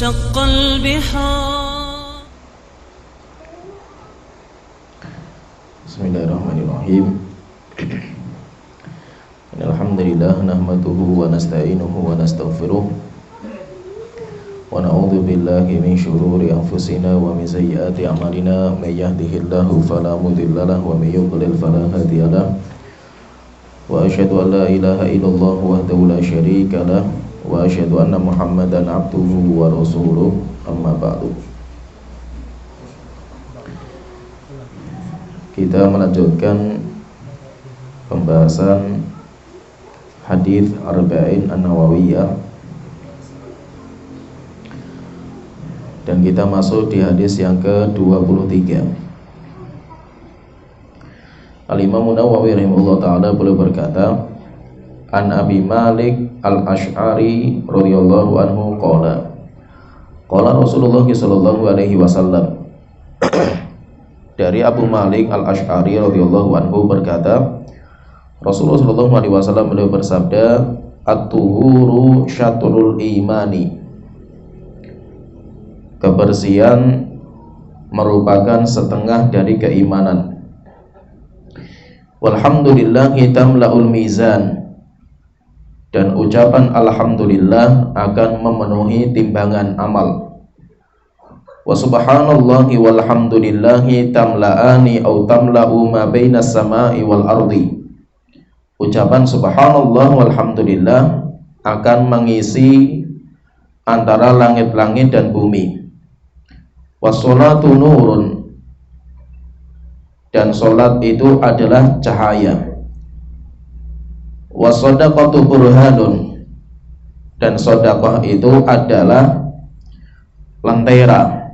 وشق البحار. Bismillahirrahmanirrahim. Alhamdulillah nahmaduhu wa nasta'inuhu wa nastaghfiruh wa na'udzu billahi min shururi anfusina wa min sayyiati a'malina may yahdihillahu fala mudhillalah wa may yudlil fala hadiyalah wa asyhadu an la ilaha illallah wahdahu la syarika lah wa asyhadu anna Muhammadan abduhu wa rasuluh amma ba'du. Kita melanjutkan pembahasan hadis Arba'in An-Nawawiyah dan kita masuk di hadis yang ke-23. Al-Imam Nawawi rahimahullah ta'ala beliau berkata, An Abi Malik Al-Asy'ari radhiyallahu anhu qala Rasulullah sallallahu alaihi wasallam. Dari Abu Malik Al-Asy'ari radhiyallahu anhu berkata, Rasulullah sallallahu alaihi wasallam beliau bersabda, at-tuhuru syatrul imani. Kebersihan merupakan setengah dari keimanan. Walhamdulillahi tamla'ul mizan. Dan ucapan alhamdulillah akan memenuhi timbangan amal. Wa subhanallahi walhamdulillahi tamla'ani au tamla'u ma bainas sama'i wal ardi. Ucapan subhanallah walhamdulillah akan mengisi antara langit-langit dan bumi. Wassolatu nurun. Dan solat itu adalah cahaya. Wassadaqatu burhanun. Dan sedekah itu adalah lentera.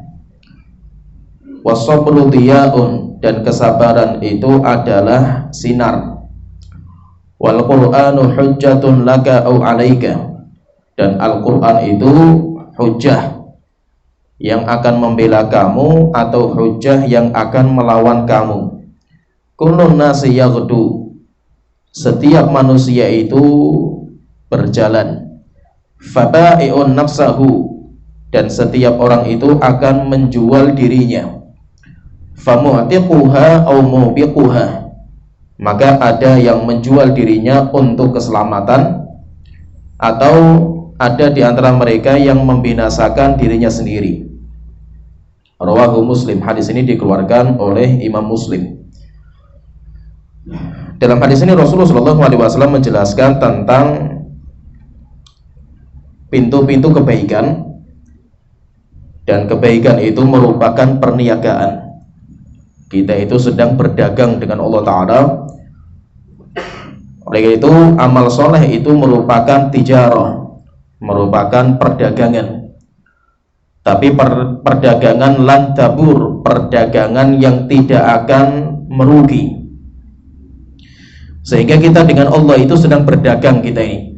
Wassabru diyaun. Dan kesabaran itu adalah sinar. Wal Qur'anu hujjatun laka au alaika. Dan Al-Qur'an itu hujjah yang akan membela kamu atau hujjah yang akan melawan kamu. Kullun nasi yaghdu. Setiap manusia itu berjalan. Faba'i'un nafsahu. Dan setiap orang itu akan menjual dirinya. Famu'tiquha au mubiquha. Maka ada yang menjual dirinya untuk keselamatan, atau ada di antara mereka yang membinasakan dirinya sendiri. Rawahu Muslim. Hadis ini dikeluarkan oleh Imam Muslim. Dalam hadis ini Rasulullah SAW menjelaskan tentang pintu-pintu kebaikan, dan kebaikan itu merupakan perniagaan. Kita itu sedang berdagang dengan Allah Ta'ala. Oleh itu amal soleh itu merupakan tijarah, merupakan perdagangan. Tapi perdagangan lan tabur, perdagangan yang tidak akan merugi. Sehingga kita dengan Allah itu sedang berdagang kita ini.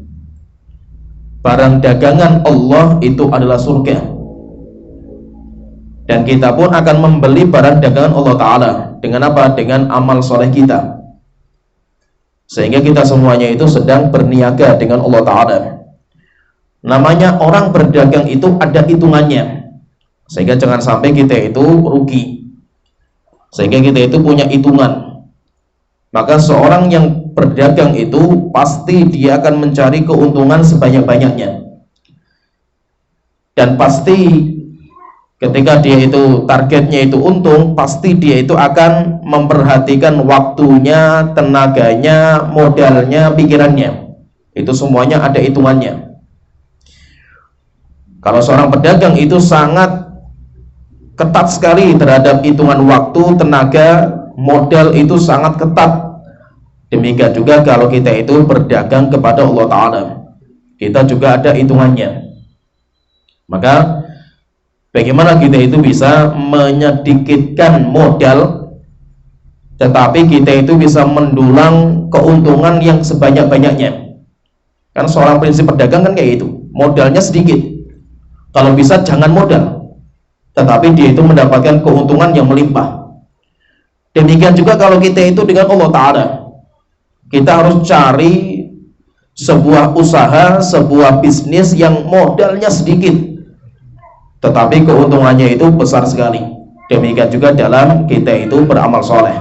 Barang dagangan Allah itu adalah surga. Dan kita pun akan membeli barang dagangan Allah Ta'ala. Dengan apa? Dengan amal soleh kita. Sehingga kita semuanya itu sedang berniaga dengan Allah Ta'ala. Namanya orang berdagang itu ada hitungannya. Sehingga jangan sampai kita itu rugi. Sehingga kita itu punya hitungan. Maka seorang yang berdagang itu pasti dia akan mencari keuntungan sebanyak-banyaknya. Dan pasti ketika dia itu targetnya itu untung, pasti dia itu akan memperhatikan waktunya, tenaganya, modalnya, pikirannya. Itu semuanya ada hitungannya. Kalau seorang pedagang itu sangat ketat sekali terhadap hitungan waktu, tenaga, modal itu sangat ketat. Demikian juga kalau kita itu berdagang kepada Allah Ta'ala, kita juga ada hitungannya. Maka bagaimana kita itu bisa menyedikitkan modal, tetapi kita itu bisa mendulang keuntungan yang sebanyak-banyaknya. Kan seorang prinsip pedagang kan kayak itu, modalnya sedikit. Kalau bisa jangan modal, tetapi dia itu mendapatkan keuntungan yang melimpah. Demikian juga kalau kita itu dengan Allah Ta'ala, kita harus cari sebuah usaha, sebuah bisnis yang modalnya sedikit, tetapi keuntungannya itu besar sekali. Demikian juga dalam kita itu beramal soleh.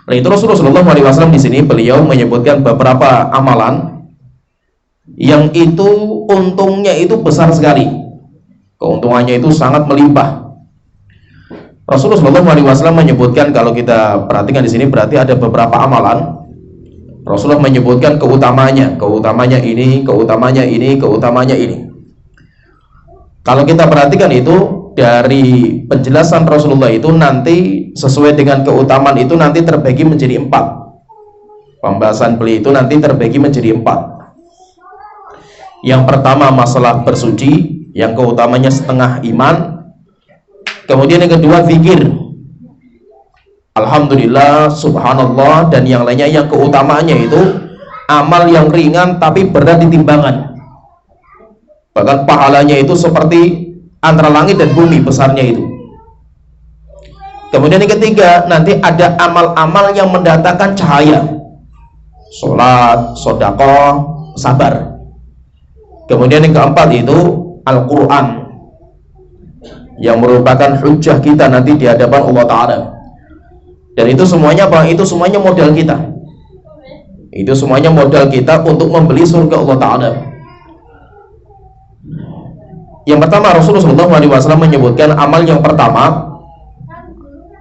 Nah, itu Rasulullah SAW di sini beliau menyebutkan beberapa amalan yang itu untungnya itu besar sekali, keuntungannya itu sangat melimpah. Rasulullah SAW menyebutkan, kalau kita perhatikan di sini berarti ada beberapa amalan. Rasulullah menyebutkan keutamanya ini, keutamanya ini, keutamanya ini. Kalau kita perhatikan itu dari penjelasan Rasulullah itu nanti sesuai dengan keutamaan itu nanti terbagi menjadi 4. Pembahasan beliau itu nanti terbagi menjadi 4. Yang pertama masalah bersuci, yang keutamanya setengah iman. Kemudian yang kedua zikir, alhamdulillah, subhanallah, dan yang lainnya yang keutamaannya itu amal yang ringan tapi berat di timbangan. Bahkan pahalanya itu seperti antara langit dan bumi besarnya itu. Kemudian yang ketiga, nanti ada amal-amal yang mendatangkan cahaya, sholat, sedekah, sabar. Kemudian yang keempat itu Al-Quran, yang merupakan hujjah kita nanti di hadapan Allah Ta'ala. Dan itu semuanya apa? Itu semuanya modal kita. Itu semuanya modal kita untuk membeli surga Allah Ta'ala. Yang pertama, Rasulullah SAW menyebutkan amal yang pertama,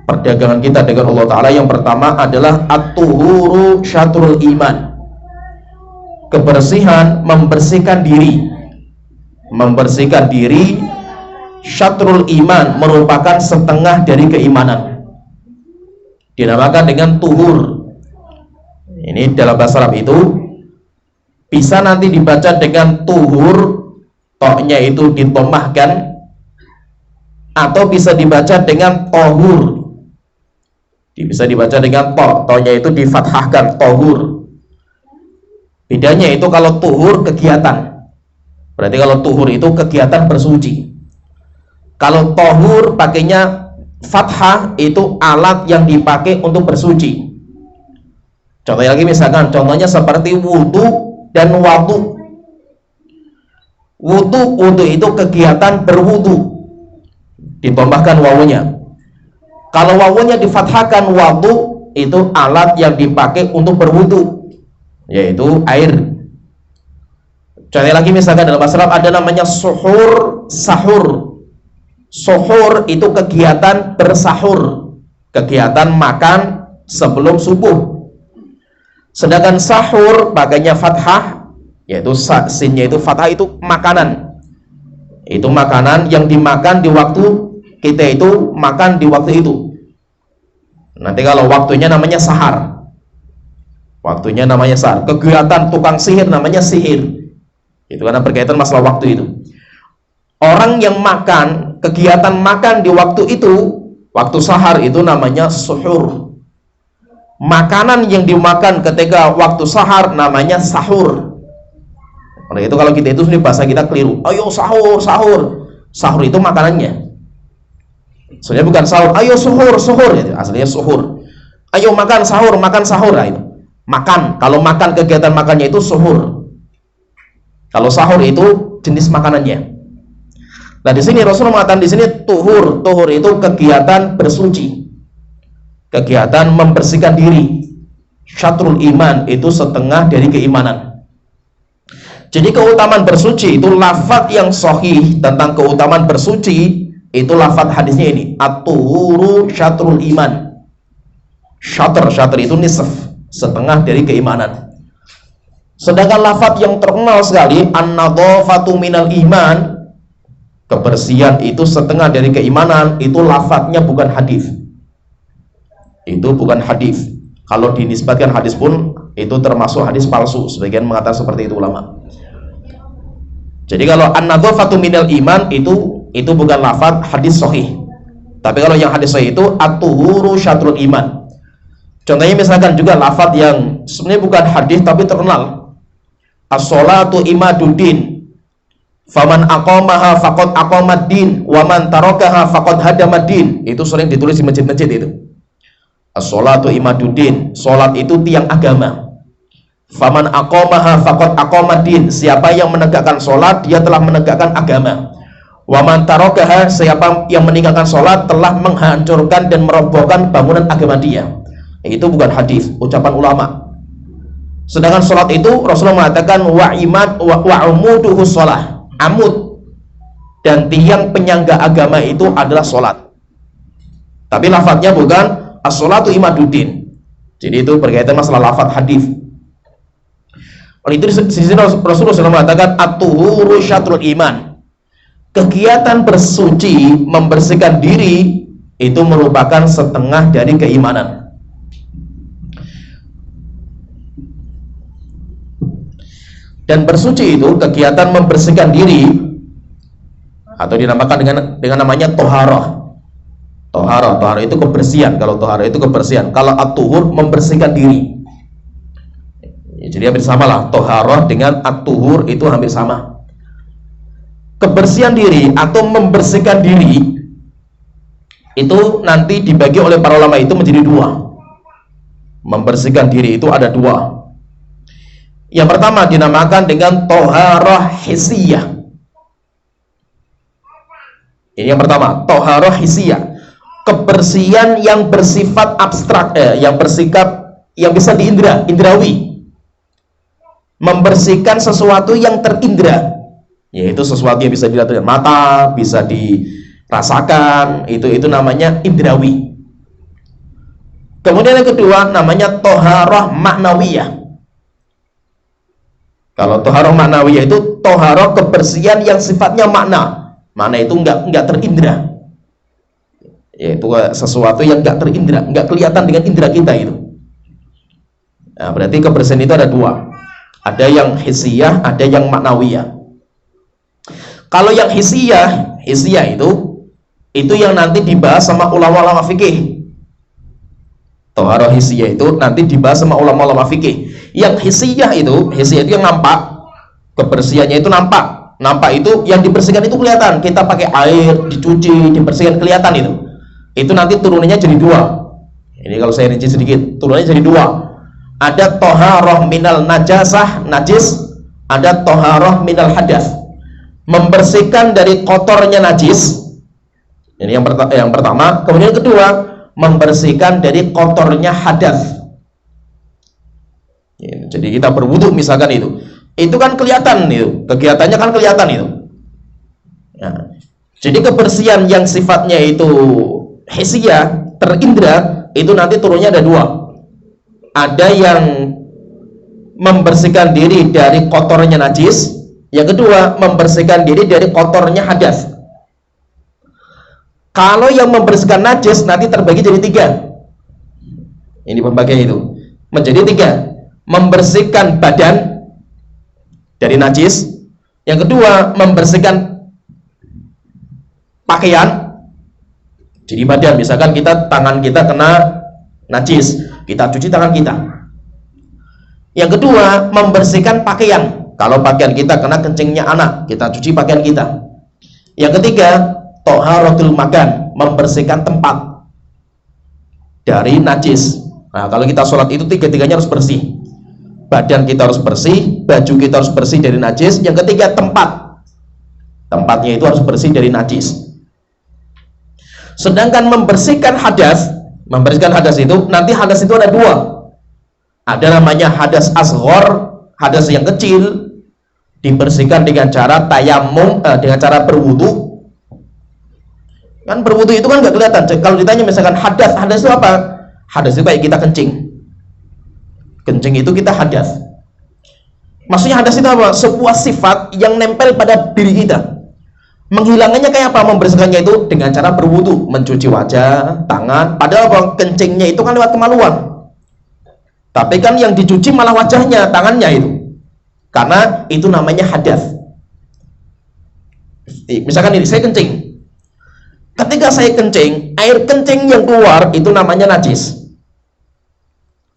perdagangan kita dengan Allah Ta'ala, yang pertama adalah at-tuhuru syatrul iman. Kebersihan, membersihkan diri. Membersihkan diri, syatrul iman, merupakan setengah dari keimanan. Dinamakan dengan tuhur. Ini dalam bahasa Arab itu bisa nanti dibaca dengan tuhur, toknya itu ditomahkan, atau bisa dibaca dengan tohur. Bisa dibaca dengan toknya itu difathahkan, tohur. Bedanya itu kalau tuhur kegiatan, berarti kalau tuhur itu kegiatan bersuci. Kalau tohur pakainya fathah, itu alat yang dipakai untuk bersuci. Contohnya lagi, misalkan contohnya seperti wudu dan wadu. Wudu itu kegiatan berwudu, ditambahkan wawunya. Kalau wawunya difathahkan, wadu itu alat yang dipakai untuk berwudu, yaitu air. Contohnya lagi, misalkan dalam bahasa Arab ada namanya suhur, sahur. Suhur itu kegiatan bersahur, kegiatan makan sebelum subuh. Sedangkan sahur pakainya fathah, yaitu sinnya itu fathah, itu makanan. Itu makanan yang dimakan di waktu kita itu makan di waktu itu. Nanti kalau waktunya namanya sahar. Waktunya namanya sahar. Kegiatan tukang sihir namanya sihir. Itu karena berkaitan masalah waktu itu. Orang yang makan, kegiatan makan di waktu itu, waktu sahar, itu namanya suhur. Makanan yang dimakan ketika waktu sahar namanya sahur. Oleh itu kalau kita itu sendiri bahasa kita keliru. Ayo sahur, sahur. Sahur itu makanannya. Sebenarnya bukan sahur. Ayo suhur, suhur. Aslinya suhur. Ayo makan sahur, makan sahur. Nah, itu makan. Kalau makan, kegiatan makannya itu suhur. Kalau sahur itu jenis makanannya. Nah, di sini Rasulullah mengatakan di sini tuhur. Tuhur itu kegiatan bersuci, kegiatan membersihkan diri. Syatrul iman itu setengah dari keimanan. Jadi keutamaan bersuci itu lafaz yang sahih tentang keutamaan bersuci itu lafaz hadisnya ini, at-tuhuru syatrul iman. Syatr itu nisf, setengah dari keimanan. Sedangkan lafaz yang terkenal sekali, an-nadhafatu minal iman, kebersihan itu setengah dari keimanan, itu lafadznya bukan hadis. Itu bukan hadis. Kalau dinisbatkan hadis pun itu termasuk hadis palsu. Sebagian mengatakan seperti itu ulama. Jadi kalau an-nadhafatu minal iman itu bukan lafadz hadis sahih. Tapi kalau yang hadis sahih itu at-tuhuru syatrul iman. Contohnya misalkan juga lafadz yang sebenarnya bukan hadis tapi terkenal. As-sholatu imaduddin. Faman aqamaha faqad aqamad-din wa man tarakaha faqad hadamad-din. Itu sering ditulis di masjid-masjid itu. As-sholatu imaduddin, salat itu tiang agama. Faman aqamaha faqad aqamad-din, siapa yang menegakkan salat dia telah menegakkan agama. Wa man tarakaha, siapa yang meninggalkan sholat telah menghancurkan dan merobohkan bangunan agama dia. Itu bukan hadis, ucapan ulama. Sedangkan sholat itu Rasulullah mengatakan wa umuduhu sholah, amud dan tiang penyangga agama itu adalah sholat. Tapi lafadznya bukan as-sholatu imaduddin. Jadi itu berkaitan masalah lafadz hadis. Oleh itu di sini Rasulullah mengatakan at-tuhuru syatrul iman. Kegiatan bersuci, membersihkan diri itu merupakan setengah dari keimanan. Dan bersuci itu kegiatan membersihkan diri atau dinamakan dengan namanya toharoh. Toharoh itu kebersihan. Kalau toharoh itu kebersihan. Kalau at-tuhur membersihkan diri. Jadi hampir sama lah. Toharoh dengan at-tuhur itu hampir sama. Kebersihan diri atau membersihkan diri itu nanti dibagi oleh para ulama itu menjadi dua. Membersihkan diri itu ada dua. Yang pertama dinamakan dengan toharoh hisiyah. Ini yang pertama, toharoh hisiyah. Kebersihan yang bersifat abstrak, yang bersikap, yang bisa indrawi. Membersihkan sesuatu yang terindra, yaitu sesuatu yang bisa dilihat dengan mata, bisa dirasakan, itu namanya indrawi. Kemudian yang kedua namanya toharoh maknawiyah. Kalau toharoh maknawiyah itu toharoh kebersihan yang sifatnya makna itu enggak terindra, yaitu sesuatu yang enggak terindra, enggak kelihatan dengan indra kita itu. Nah, berarti kebersihan itu ada dua, ada yang hisiyah, ada yang maknawiyah. Kalau yang hisiyah itu yang nanti dibahas sama ulama-ulama fikih. Toharoh hisiyah itu nanti dibahas sama ulama-ulama fikih. Yang hisiyah itu yang nampak, kebersihannya itu nampak. Nampak itu yang dibersihkan itu kelihatan. Kita pakai air, dicuci, dibersihkan kelihatan itu. Itu nanti turunannya jadi dua. Ini kalau saya rinci sedikit, turunannya jadi dua. Ada toharoh minal najasah, najis. Ada toharoh minal hadas. Membersihkan dari kotornya najis. Ini yang pertama. Kemudian yang kedua, membersihkan dari kotornya hadas. Jadi kita berwudu misalkan itu kan kelihatan itu, kegiatannya kan kelihatan itu. Ya. Jadi kebersihan yang sifatnya itu hisiyah, terindra, itu nanti turunnya ada dua. Ada yang membersihkan diri dari kotornya najis. Yang kedua, membersihkan diri dari kotornya hadas. Kalau yang membersihkan najis nanti terbagi jadi tiga. Ini pembagian itu menjadi tiga. Membersihkan badan dari najis. Yang kedua, membersihkan pakaian. Jadi badan, misalkan tangan kita kena najis, kita cuci tangan kita. Yang kedua, membersihkan pakaian. Kalau pakaian kita kena kencingnya anak, kita cuci pakaian kita. Yang ketiga, toharotul makan, membersihkan tempat dari najis. Nah, kalau kita sholat itu tiga-tiganya harus bersih. Badan kita harus bersih, baju kita harus bersih dari najis. Yang ketiga, tempatnya itu harus bersih dari najis. Sedangkan membersihkan hadas itu, nanti hadas itu ada dua. Ada namanya hadas asghor, hadas yang kecil, dibersihkan dengan cara tayamum, dengan cara berwudu. Kan berwudu itu kan nggak kelihatan. Kalau ditanya misalkan hadas itu apa? Hadas itu kayak kita kencing itu kita hadas. Maksudnya hadas itu apa? Sebuah sifat yang nempel pada diri kita. Menghilangkannya kayak apa? Membersihkannya itu dengan cara berwudu, mencuci wajah, tangan. Padahal apa? Kencingnya itu kan lewat kemaluan. Tapi kan yang dicuci malah wajahnya, tangannya itu. Karena itu namanya hadas. Misalkan ini, saya kencing. Ketika saya kencing, air kencing yang keluar itu namanya najis.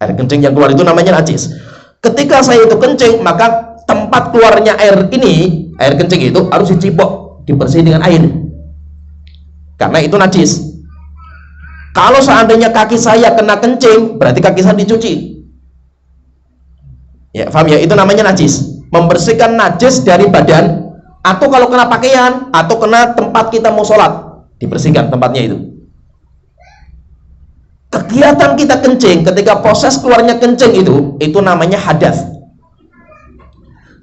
Air kencing yang keluar itu namanya najis. Ketika saya itu kencing, maka tempat keluarnya air kencing itu harus dicipok, dibersihin dengan air. Karena itu najis. Kalau seandainya kaki saya kena kencing, berarti kaki saya dicuci. Ya, paham ya? Itu namanya najis. Membersihkan najis dari badan atau kalau kena pakaian, atau kena tempat kita mau sholat, dibersihkan tempatnya itu. Kegiatan kita kencing, ketika proses keluarnya kencing itu namanya hadas.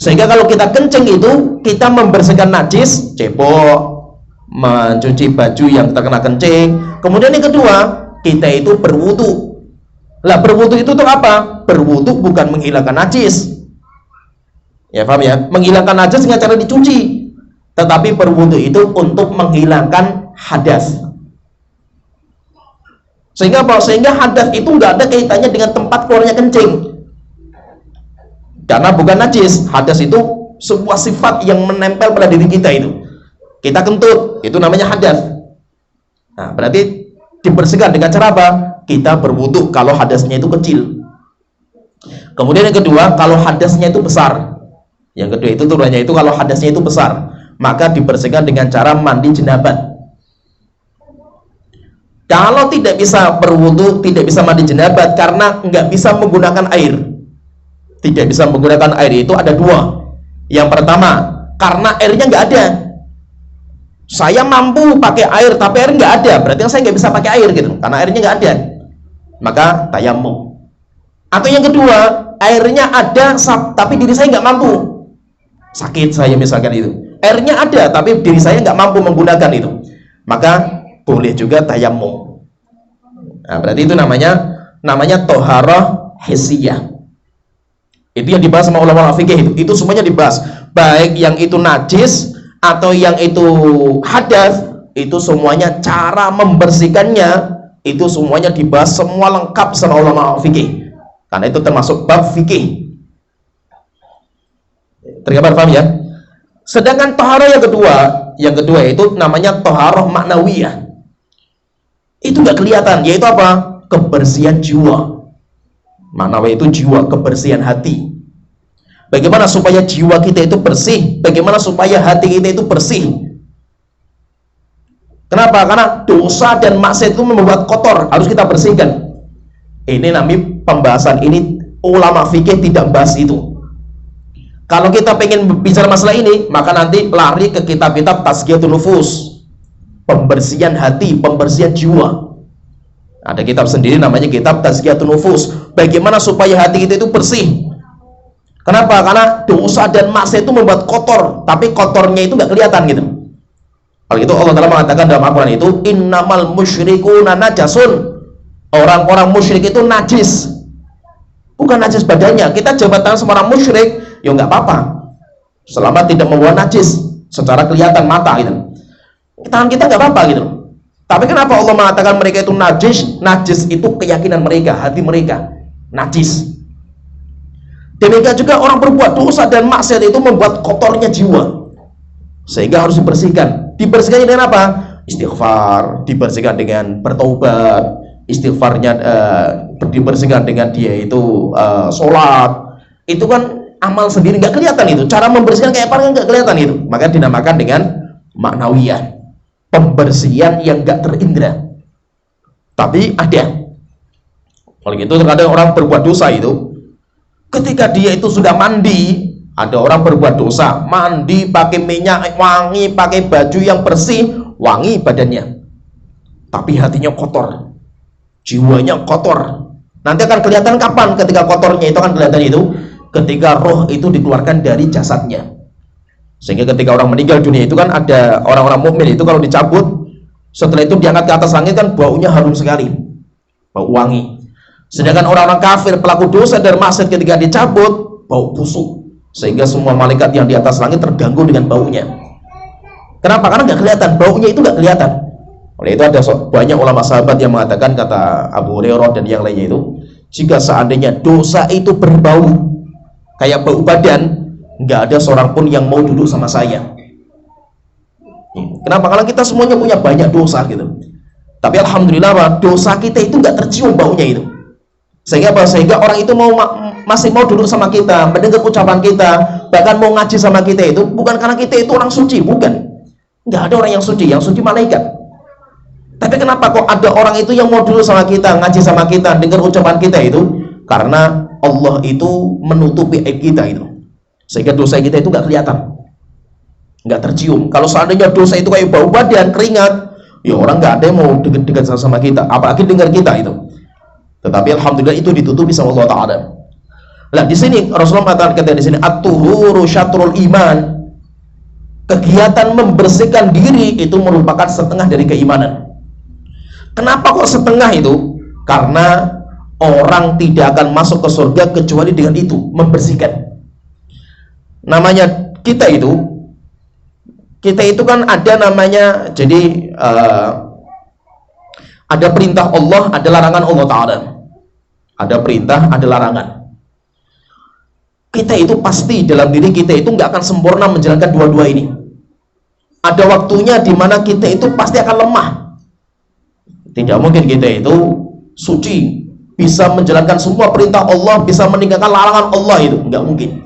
Sehingga kalau kita kencing itu, kita membersihkan najis, cebok, mencuci baju yang terkena kencing. Kemudian yang kedua, kita itu berwudu. Lah berwudu itu tuh apa? Berwudu bukan menghilangkan najis. Ya paham ya? Menghilangkan najis dengan cara dicuci. Tetapi berwudu itu untuk menghilangkan hadas. Sehingga apa? Sehingga hadas itu nggak ada kaitannya dengan tempat keluarnya kencing. Karena bukan najis. Hadas itu sebuah sifat yang menempel pada diri kita itu. Kita kentut, itu namanya hadas. Nah, berarti dibersihkan dengan cara apa? Kita berwudu kalau hadasnya itu kecil. Kemudian yang kedua, kalau hadasnya itu besar. Yang kedua itu turunnya itu kalau hadasnya itu besar, maka dibersihkan dengan cara mandi jenabat. Kalau tidak bisa berwudu, tidak bisa mandi jenabat karena nggak bisa menggunakan air. Tidak bisa menggunakan air itu ada dua. Yang pertama, karena airnya nggak ada. Saya mampu pakai air, tapi air nggak ada. Berarti saya nggak bisa pakai air gitu, karena airnya nggak ada. Maka tayamum. Atau yang kedua, airnya ada, tapi diri saya nggak mampu. Sakit saya misalkan itu. Airnya ada, tapi diri saya nggak mampu menggunakan itu. Maka boleh juga tayamum. Nah, berarti itu namanya toharoh hissiyah. Itu yang dibahas sama ulama fikih itu semuanya dibahas. Baik yang itu najis atau yang itu hadas, itu semuanya cara membersihkannya itu semuanya dibahas semua lengkap sama ulama fikih. Karena itu termasuk bab fikih. Tergambar paham ya? Sedangkan toharoh yang kedua itu namanya toharoh maknawiyah. Itu nggak kelihatan, yaitu apa? Kebersihan jiwa. Maknawi itu jiwa, kebersihan hati. Bagaimana supaya jiwa kita itu bersih? Bagaimana supaya hati kita itu bersih? Kenapa? Karena dosa dan maksiat itu membuat kotor, harus kita bersihkan. Ini namanya pembahasan ini ulama fikih tidak bahas itu. Kalau kita pengen bicara masalah ini, maka nanti lari ke kitab-kitab tazkiyatun nufus, pembersihan hati, pembersihan jiwa. Ada kitab sendiri namanya kitab tazkiyatun nufus. Bagaimana supaya hati kita itu bersih? Kenapa? Karena dosa dan maksiat itu membuat kotor, tapi kotornya itu nggak kelihatan gitu. Kalau itu Allah Ta'ala mengatakan dalam Al-Quran itu, innamal musyrikuna najasun. Orang-orang musyrik itu najis. Bukan najis badannya. Kita jabat tangan sama orang musyrik, ya nggak apa-apa. Selama tidak membawa najis secara kelihatan mata gitu. Tangan kita nggak apa-apa gitu. Tapi kenapa Allah mengatakan mereka itu najis? Najis itu keyakinan mereka, hati mereka najis. Demikian juga orang berbuat dosa dan maksiat itu membuat kotornya jiwa, sehingga harus dibersihkan. Dibersihkan dengan apa? Istighfar, dibersihkan dengan bertaubat. Istighfarnya dibersihkan dengan dia itu sholat. Itu kan amal sendiri nggak kelihatan itu. Cara membersihkan kayak apa nggak kelihatan itu. Maka dinamakan dengan maknawiyah. Pembersihan yang gak terindra. Tapi ada. Kalau gitu terkadang orang berbuat dosa itu, ketika dia itu sudah mandi, ada orang berbuat dosa, mandi pakai minyak wangi, pakai baju yang bersih, wangi badannya, tapi hatinya kotor, jiwanya kotor. Nanti akan kelihatan kapan ketika kotornya itu akan kelihatan itu, ketika roh itu dikeluarkan dari jasadnya. Sehingga ketika orang meninggal dunia itu kan ada orang-orang mukmin itu kalau dicabut, setelah itu diangkat ke atas langit kan baunya harum sekali, bau wangi. Sedangkan orang-orang kafir pelaku dosa dan maksiat ketika dicabut bau busuk, sehingga semua malaikat yang di atas langit terganggu dengan baunya. Kenapa? Karena nggak kelihatan, baunya itu nggak kelihatan. Oleh itu ada banyak ulama sahabat yang mengatakan, kata Abu Hurairah dan yang lainnya itu, jika seandainya dosa itu berbau kayak bau badan, nggak ada seorang pun yang mau duduk sama saya. Kenapa? Karena kita semuanya punya banyak dosa gitu. Tapi alhamdulillah dosa kita itu nggak tercium baunya itu. Sehingga apa? Sehingga orang itu masih mau duduk sama kita, mendengar ucapan kita, bahkan mau ngaji sama kita itu bukan karena kita itu orang suci, bukan. Nggak ada orang yang suci malaikat. Tapi kenapa kok ada orang itu yang mau duduk sama kita, ngaji sama kita, dengar ucapan kita itu? Karena Allah itu menutupi aib kita itu. Sehingga dosa kita itu nggak kelihatan. nggak tercium. Kalau seandainya dosa itu kayak bau badan, keringat, ya orang nggak ada yang mau dekat-dekat sama kita, apalagi dengar kita itu. Tetapi alhamdulillah itu ditutupi sama Allah Ta'ala. Nah di sini Rasulullah mengatakan di sini at-tuhuru syatrul iman. Kegiatan membersihkan diri itu merupakan setengah dari keimanan. Kenapa kok setengah itu? Karena orang tidak akan masuk ke surga kecuali dengan itu, membersihkan. Namanya kita itu kan ada namanya, jadi ada perintah Allah, ada larangan Allah Ta'ala. Ada perintah, ada larangan. Kita itu pasti dalam diri kita itu nggak akan sempurna menjalankan dua-dua ini. Ada waktunya di mana kita itu pasti akan lemah. Tidak mungkin kita itu suci, bisa menjalankan semua perintah Allah, bisa meninggalkan larangan Allah, itu nggak mungkin.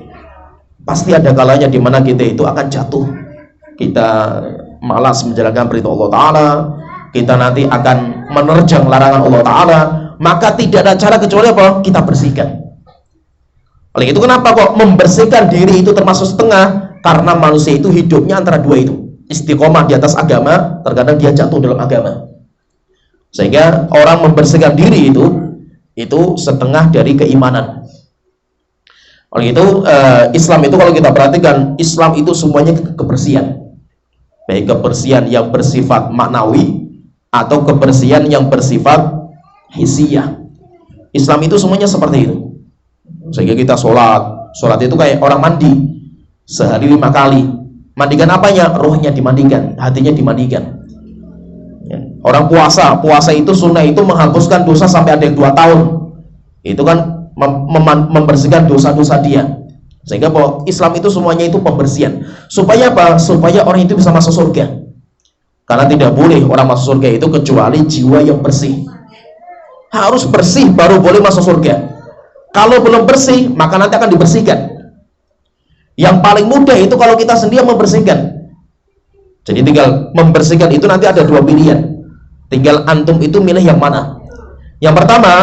Pasti ada kalanya di mana kita itu akan jatuh. Kita malas menjalankan perintah Allah Ta'ala, kita nanti akan menerjang larangan Allah Ta'ala, maka tidak ada cara kecuali apa? Kita bersihkan. Oleh itu kenapa kok membersihkan diri itu termasuk setengah? Karena manusia itu hidupnya antara dua itu, istiqomah di atas agama, terkadang dia jatuh dalam agama. Sehingga orang membersihkan diri itu setengah dari keimanan. Oleh itu Islam itu kalau kita perhatikan, Islam itu semuanya kebersihan. Baik kebersihan yang bersifat maknawi atau kebersihan yang bersifat hissiyah. Islam itu semuanya seperti itu. Sehingga kita sholat itu kayak orang mandi sehari 5 kali. Mandikan apanya? Rohnya dimandikan, hatinya dimandikan. Orang puasa itu sunnah itu menghapuskan dosa sampai ada yang 2 tahun. Itu kan membersihkan dosa-dosa dia. Sehingga bahwa Islam itu semuanya itu pembersihan. Supaya apa? Supaya orang itu bisa masuk surga. Karena tidak boleh orang masuk surga itu kecuali jiwa yang bersih. Harus bersih baru boleh masuk surga. Kalau belum bersih, maka nanti akan dibersihkan. Yang paling mudah itu kalau kita sendiri membersihkan. Jadi tinggal membersihkan itu nanti ada 2 pilihan. Tinggal antum itu milih yang mana. Yang pertama,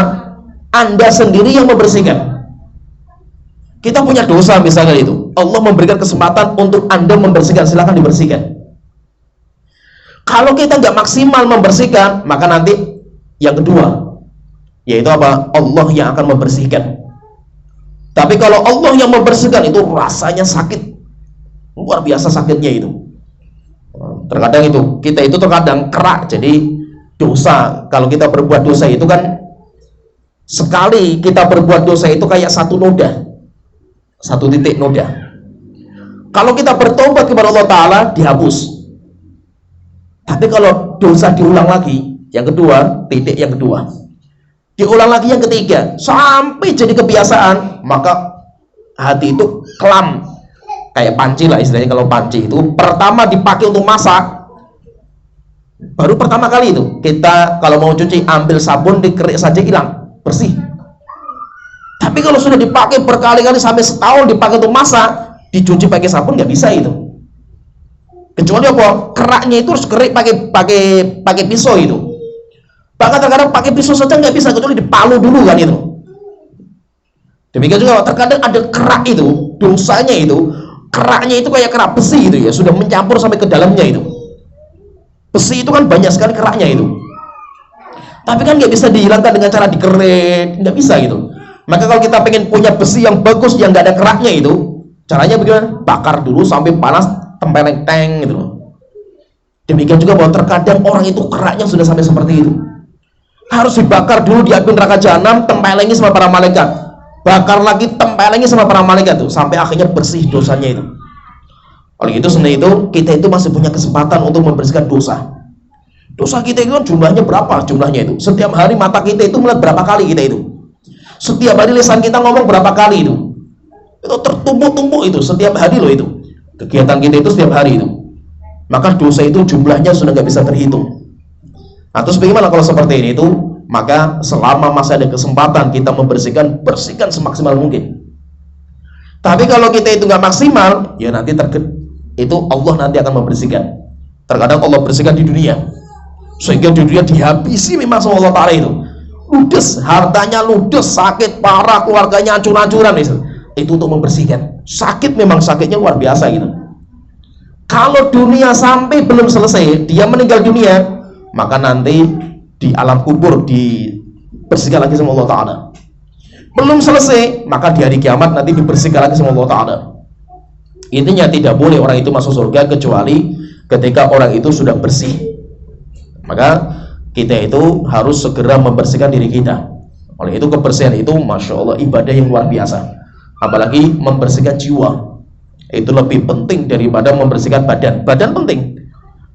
Anda sendiri yang membersihkan. Kita punya dosa misalnya itu, Allah memberikan kesempatan untuk Anda membersihkan, silahkan dibersihkan. Kalau kita nggak maksimal membersihkan, maka nanti yang kedua, yaitu apa? Allah yang akan membersihkan. Tapi kalau Allah yang membersihkan itu rasanya sakit, luar biasa sakitnya itu. Terkadang itu kita itu terkadang kerak. Jadi dosa, kalau kita berbuat dosa itu kan sekali kita berbuat dosa itu kayak satu noda, satu titik noda. Kalau kita bertobat kepada Allah Ta'ala dihapus. Tapi kalau dosa diulang lagi, yang kedua, titik yang kedua, diulang lagi yang ketiga, sampai jadi kebiasaan, maka hati itu kelam, kayak panci lah istilahnya. Kalau panci itu pertama dipakai untuk masak, baru pertama kali itu kita kalau mau cuci ambil sabun dikerik saja hilang, bersih. Tapi kalau sudah dipakai berkali-kali sampai setahun dipakai untuk masak, dicuci pakai sabun nggak bisa itu. Kecuali apa? Keraknya itu harus kerik pakai pisau itu. Bahkan terkadang pakai pisau saja nggak bisa, kecuali dipalu dulu kan itu. Demikian juga terkadang ada kerak itu, dosanya itu, keraknya itu kayak kerak besi itu ya, sudah mencampur sampai ke dalamnya itu. Besi itu kan banyak sekali keraknya itu. Tapi kan nggak bisa dihilangkan dengan cara dikerik, nggak bisa gitu. Maka kalau kita pengen punya besi yang bagus yang nggak ada keraknya itu, caranya bagaimana? Bakar dulu sampai panas, tempeleng teng gitu loh. Demikian juga bahwa terkadang orang itu keraknya sudah sampai seperti itu. Harus dibakar dulu di api neraka jahanam, tempelengi sama para malaikat. Bakar lagi, tempelengi sama para malaikat tuh, sampai akhirnya bersih dosanya itu. Oleh itu sebenarnya itu kita itu masih punya kesempatan untuk membersihkan dosa. Dosa kita itu kan jumlahnya berapa? Jumlahnya itu setiap hari mata kita itu melihat berapa kali kita itu. Setiap hari lisan kita ngomong berapa kali itu. Itu tertumpuk-tumpuk itu setiap hari loh itu. Kegiatan kita itu setiap hari itu. Maka dosa itu jumlahnya sudah nggak bisa terhitung. Nah, terus bagaimana kalau seperti ini itu? Maka selama masih ada kesempatan kita membersihkan, bersihkan semaksimal mungkin. Tapi kalau kita itu nggak maksimal, ya nanti itu Allah nanti akan membersihkan. Terkadang Allah bersihkan di dunia, sehingga di dunia dihabisi memang sama Allah Ta'ala itu. Ludes, hartanya ludes, sakit parah, keluarganya hancur-hancuran itu untuk membersihkan. Sakit memang sakitnya luar biasa gitu. Kalau dunia sampai belum selesai, dia meninggal dunia, maka nanti di alam kubur dibersihkan lagi sama Allah Ta'ala. Belum selesai, maka di hari kiamat nanti dibersihkan lagi sama Allah Ta'ala. Intinya tidak boleh orang itu masuk surga kecuali ketika orang itu sudah bersih. Maka kita itu harus segera membersihkan diri kita. Oleh itu kebersihan itu Masya Allah ibadah yang luar biasa. Apalagi membersihkan jiwa, itu lebih penting daripada membersihkan badan. Badan penting,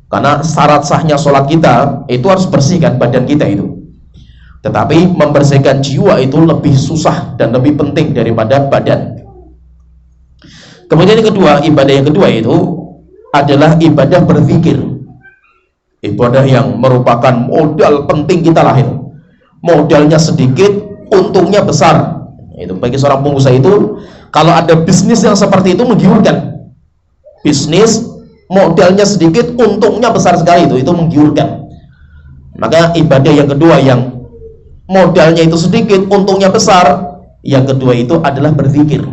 karena syarat sahnya sholat kita itu harus bersihkan badan kita itu. Tetapi membersihkan jiwa itu lebih susah dan lebih penting daripada badan. Kemudian yang kedua, ibadah yang kedua itu adalah ibadah berzikir. Ibadah yang merupakan modal penting kita lahir. Modalnya sedikit, untungnya besar. Itu bagi seorang pengusaha itu, kalau ada bisnis yang seperti itu menggiurkan. Bisnis modalnya sedikit, untungnya besar sekali, itu menggiurkan. Maka ibadah yang kedua yang modalnya itu sedikit, untungnya besar, yang kedua itu adalah berzikir.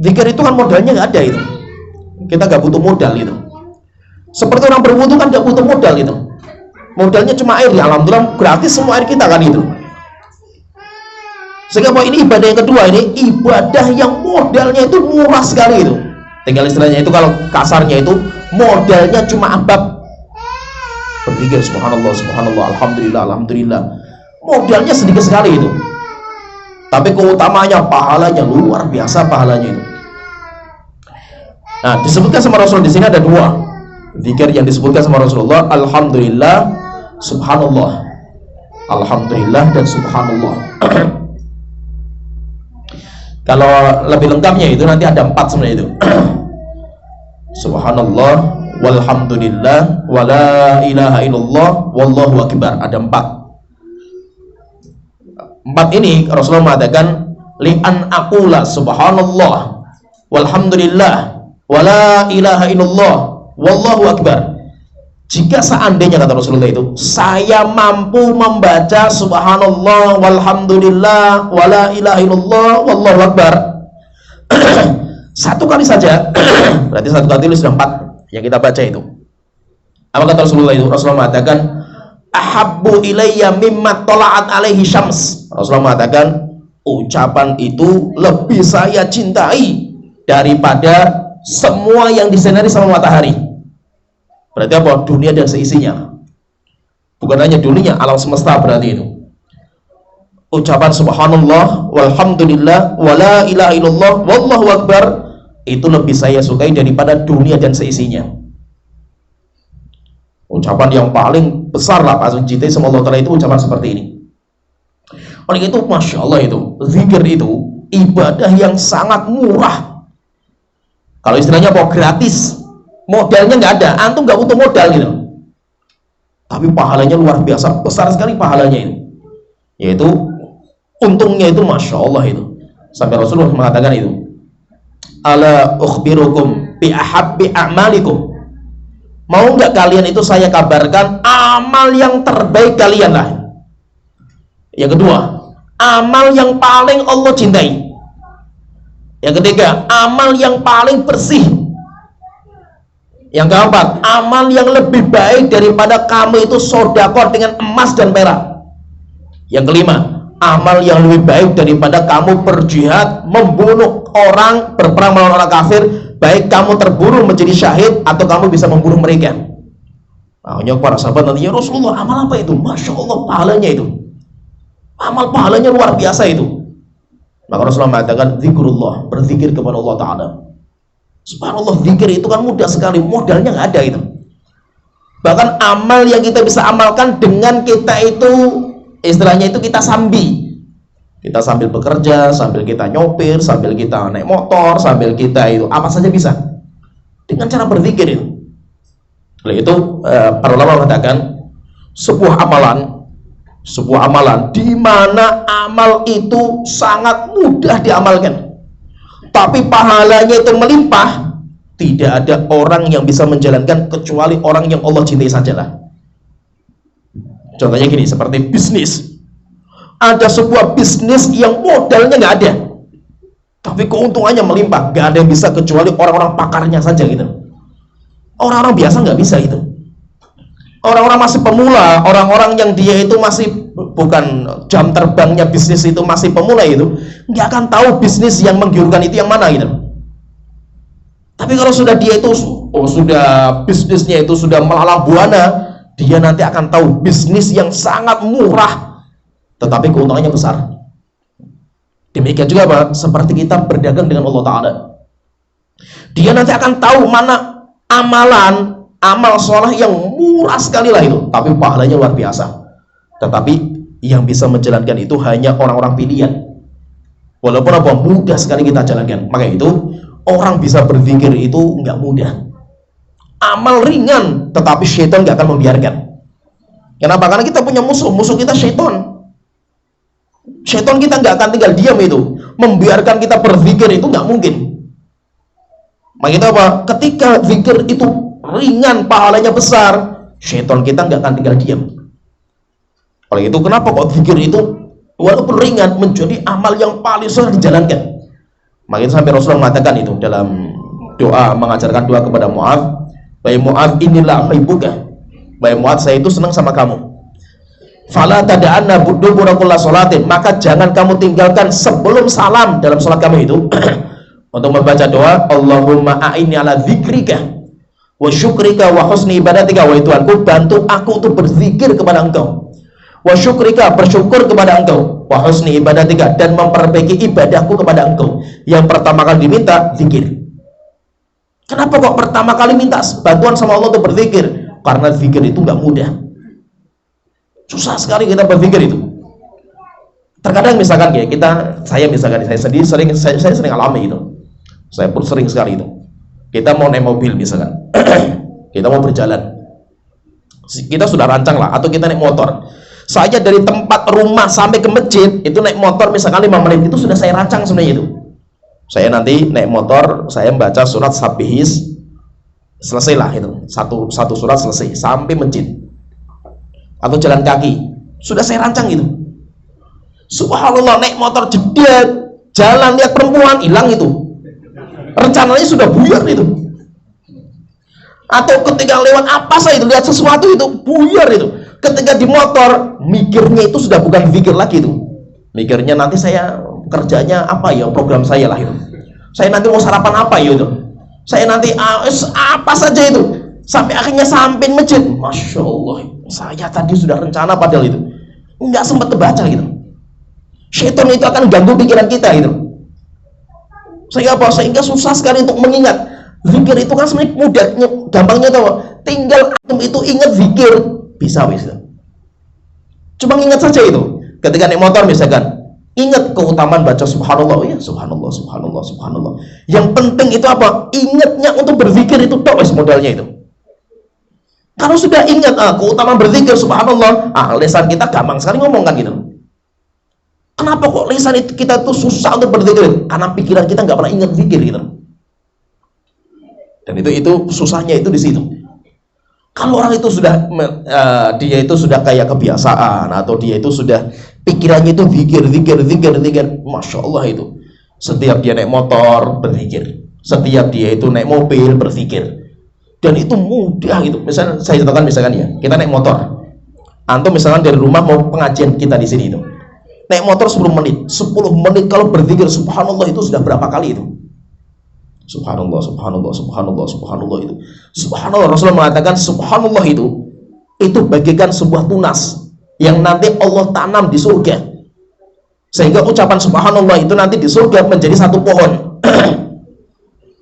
Zikir itu kan modalnya nggak ada itu. Kita nggak butuh modal itu. Seperti orang berwudu kan nggak butuh modal itu. Modalnya cuma air, ya alhamdulillah gratis semua air kita kan itu. Sehingga ini ibadah yang kedua, ini ibadah yang modalnya itu murah sekali itu. Tinggal istilahnya itu kalau kasarnya itu modalnya cuma abab berzikir, subhanallah, subhanallah, alhamdulillah, alhamdulillah. Modalnya sedikit sekali itu. Tapi keutamanya, pahalanya luar biasa pahalanya itu. Nah, disebutkan sama Rasul di sini ada dua zikir yang disebutkan sama Rasulullah, alhamdulillah, subhanallah. Alhamdulillah dan subhanallah. Kalau lebih lengkapnya itu nanti ada 4 sebenarnya itu. Subhanallah, walhamdulillah, wala ilaha illallah, wallahu akbar. Ada 4. 4 ini Rasulullah mengatakan li'an aqula subhanallah, walhamdulillah, wala ilaha illallah, wallahu akbar. Jika seandainya, kata Rasulullah itu, saya mampu membaca subhanallah, walhamdulillah, wala ilaha illallah, wallahu akbar, satu kali saja, berarti satu kali itu sudah 4 yang kita baca itu. Apa kata Rasulullah itu? Rasulullah mengatakan ahabbu ilayya mimma tola'at alaihi syams. Rasulullah mengatakan ucapan itu lebih saya cintai daripada semua yang disinari sama matahari. Berarti apa? Dunia dan seisinya. Bukan hanya dunia, alam semesta berarti itu. Ucapan subhanallah, walhamdulillah, wala ilaha illallah, wallahu akbar, itu lebih saya sukai daripada dunia dan seisinya. Ucapan yang paling besar lah, Pak Cintai sama Allah Ta'ala itu ucapan seperti ini. Oleh itu, Masya Allah itu, zikir itu ibadah yang sangat murah. Kalau istilahnya apa? Gratis. Modalnya nggak ada, antum nggak butuh modal gitu. Tapi pahalanya luar biasa, besar sekali pahalanya ini. Yaitu untungnya itu Masya Allah itu. Sampai Rasulullah mengatakan itu, ala ukhbirukum bi ahabbi a'malikum. Mau nggak kalian itu saya kabarkan amal yang terbaik kalian lah. Yang kedua, amal yang paling Allah cintai. Yang ketiga, amal yang paling bersih. Yang keempat, amal yang lebih baik daripada kamu itu sedekah dengan emas dan perak. Yang kelima, amal yang lebih baik daripada kamu berjihad, membunuh orang, berperang melawan orang kafir, baik kamu terbunuh menjadi syahid atau kamu bisa membunuh mereka. Makanya para sahabat nanti, ya Rasulullah, amal apa itu? Masya Allah, pahalanya itu. Amal pahalanya luar biasa itu. Maka Rasulullah mengatakan, zikrullah, berzikir kepada Allah Ta'ala. Subhanallah, zikir itu kan mudah sekali, modalnya nggak ada itu. Bahkan amal yang kita bisa amalkan dengan kita itu, istilahnya itu kita sambil bekerja, sambil kita nyopir, sambil kita naik motor, sambil kita itu apa saja bisa dengan cara berzikir itu. Oleh itu para ulama mengatakan sebuah amalan di mana amal itu sangat mudah diamalkan, tapi pahalanya itu melimpah, tidak ada orang yang bisa menjalankan kecuali orang yang Allah cintai sajalah. Contohnya gini, seperti bisnis. Ada sebuah bisnis yang modalnya nggak ada, tapi keuntungannya melimpah, nggak ada yang bisa kecuali orang-orang pakarnya saja gitu. Orang-orang biasa nggak bisa itu. Orang-orang masih pemula, orang-orang yang dia itu masih bukan jam terbangnya bisnis itu masih pemula itu, nggak akan tahu bisnis yang menggiurkan itu yang mana gitu. Tapi kalau sudah dia itu sudah bisnisnya itu sudah melalang buana, dia nanti akan tahu bisnis yang sangat murah tetapi keuntungannya besar. Demikian juga Pak, seperti kita berdagang dengan Allah Ta'ala. Dia nanti akan tahu mana amal soleh yang murah sekali lah itu, tapi pahalanya luar biasa. Tetapi yang bisa menjalankan itu hanya orang-orang pilihan. Walaupun apa mudah sekali kita jalankan. Maka itu orang bisa berzikir itu nggak mudah. Amal ringan, tetapi syaitan nggak akan membiarkan. Kenapa? Karena kita punya musuh kita syaitan. Syaitan kita nggak akan tinggal diam itu, membiarkan kita berzikir itu nggak mungkin. Maka itu apa? Ketika zikir itu ringan, pahalanya besar, syaitan kita nggak akan tinggal diam. Oleh itu kenapa kok zikir itu walaupun ringan menjadi amal yang paling sering dijalankan? Maka itu sampai Rasulullah mengatakan itu dalam doa, mengajarkan doa kepada Mu'adz, "Wahai Mu'adz, inilah hibbuka." Wahai Mu'adz, saya itu senang sama kamu. Fala tada'anna dubura kulli sholatin, maka jangan kamu tinggalkan sebelum salam dalam sholat kamu itu untuk membaca doa, Allahumma a'inni ala dzikrika wa syukrika wa husni ibadatika. Wa Tuhanku, bantu aku untuk berzikir kepada Engkau, wa syukrika, bersyukur kepada Engkau, wa husni ibadatika, dan memperbaiki ibadahku kepada Engkau. Yang pertama kali diminta zikir. Kenapa kok pertama kali minta bantuan sama Allah untuk berzikir? Karena zikir itu nggak mudah. Susah sekali kita berzikir itu. Terkadang misalkan ya saya sendiri sering alami itu. Saya pun sering sekali itu. Kita mau naik mobil misalkan, kita mau berjalan, kita sudah rancang lah, atau kita naik motor. Saya dari tempat rumah sampai ke masjid itu naik motor misalkan 5 menit, itu sudah saya rancang sebenarnya itu. Saya nanti naik motor, saya membaca surat Sabihis, selesai lah itu, satu surat selesai sampai masjid. Atau jalan kaki, sudah saya rancang itu. Subhanallah, naik motor jedet, jalan lihat perempuan, hilang itu. Rencananya sudah buyar itu. Atau ketika lewat apa saya itu, lihat sesuatu itu buyar itu. Ketika di motor, mikirnya itu sudah bukan zikir lagi itu. Mikirnya nanti saya kerjanya apa ya, program saya lah itu. Saya nanti mau sarapan apa ya itu. Saya nanti apa saja itu. Sampai akhirnya sampai masjid, Masya Allah, saya tadi sudah rencana padahal itu nggak sempat terbaca gitu. Syaitan itu akan ganggu pikiran kita gitu. Sehingga susah sekali untuk mengingat. Zikir itu kan sebenarnya mudah, gampangnya tahu. Tinggal itu ingat zikir, bisa wis. Cuma ingat saja itu. Ketika naik motor misalkan, ingat keutamaan baca subhanallah, ya subhanallah, subhanallah, subhanallah. Yang penting itu apa? Ingatnya untuk berzikir itu tok wis modalnya itu. Kalau sudah ingat keutamaan berzikir subhanallah, lisan kita gampang sekali ngomong kan gitu. Kenapa kok lisan kita tuh susah untuk berzikir? Karena pikiran kita nggak pernah ingat zikir gitu. Dan itu susahnya itu di situ. Kalau orang itu sudah dia itu sudah kayak kebiasaan, atau dia itu sudah pikirannya itu zikir, Masya Allah itu. Setiap dia naik motor berzikir, setiap dia itu naik mobil berzikir. Dan itu mudah gitu. Misalnya saya contohkan misalkan ya, kita naik motor. Antum misalkan dari rumah mau pengajian kita di sini itu. Naik motor 10 menit kalau berzikir subhanallah itu sudah berapa kali itu? Subhanallah, subhanallah, subhanallah, subhanallah itu. Subhanallah, Rasulullah mengatakan subhanallah itu bagaikan sebuah tunas yang nanti Allah tanam di surga. Sehingga ucapan subhanallah itu nanti di surga menjadi satu pohon.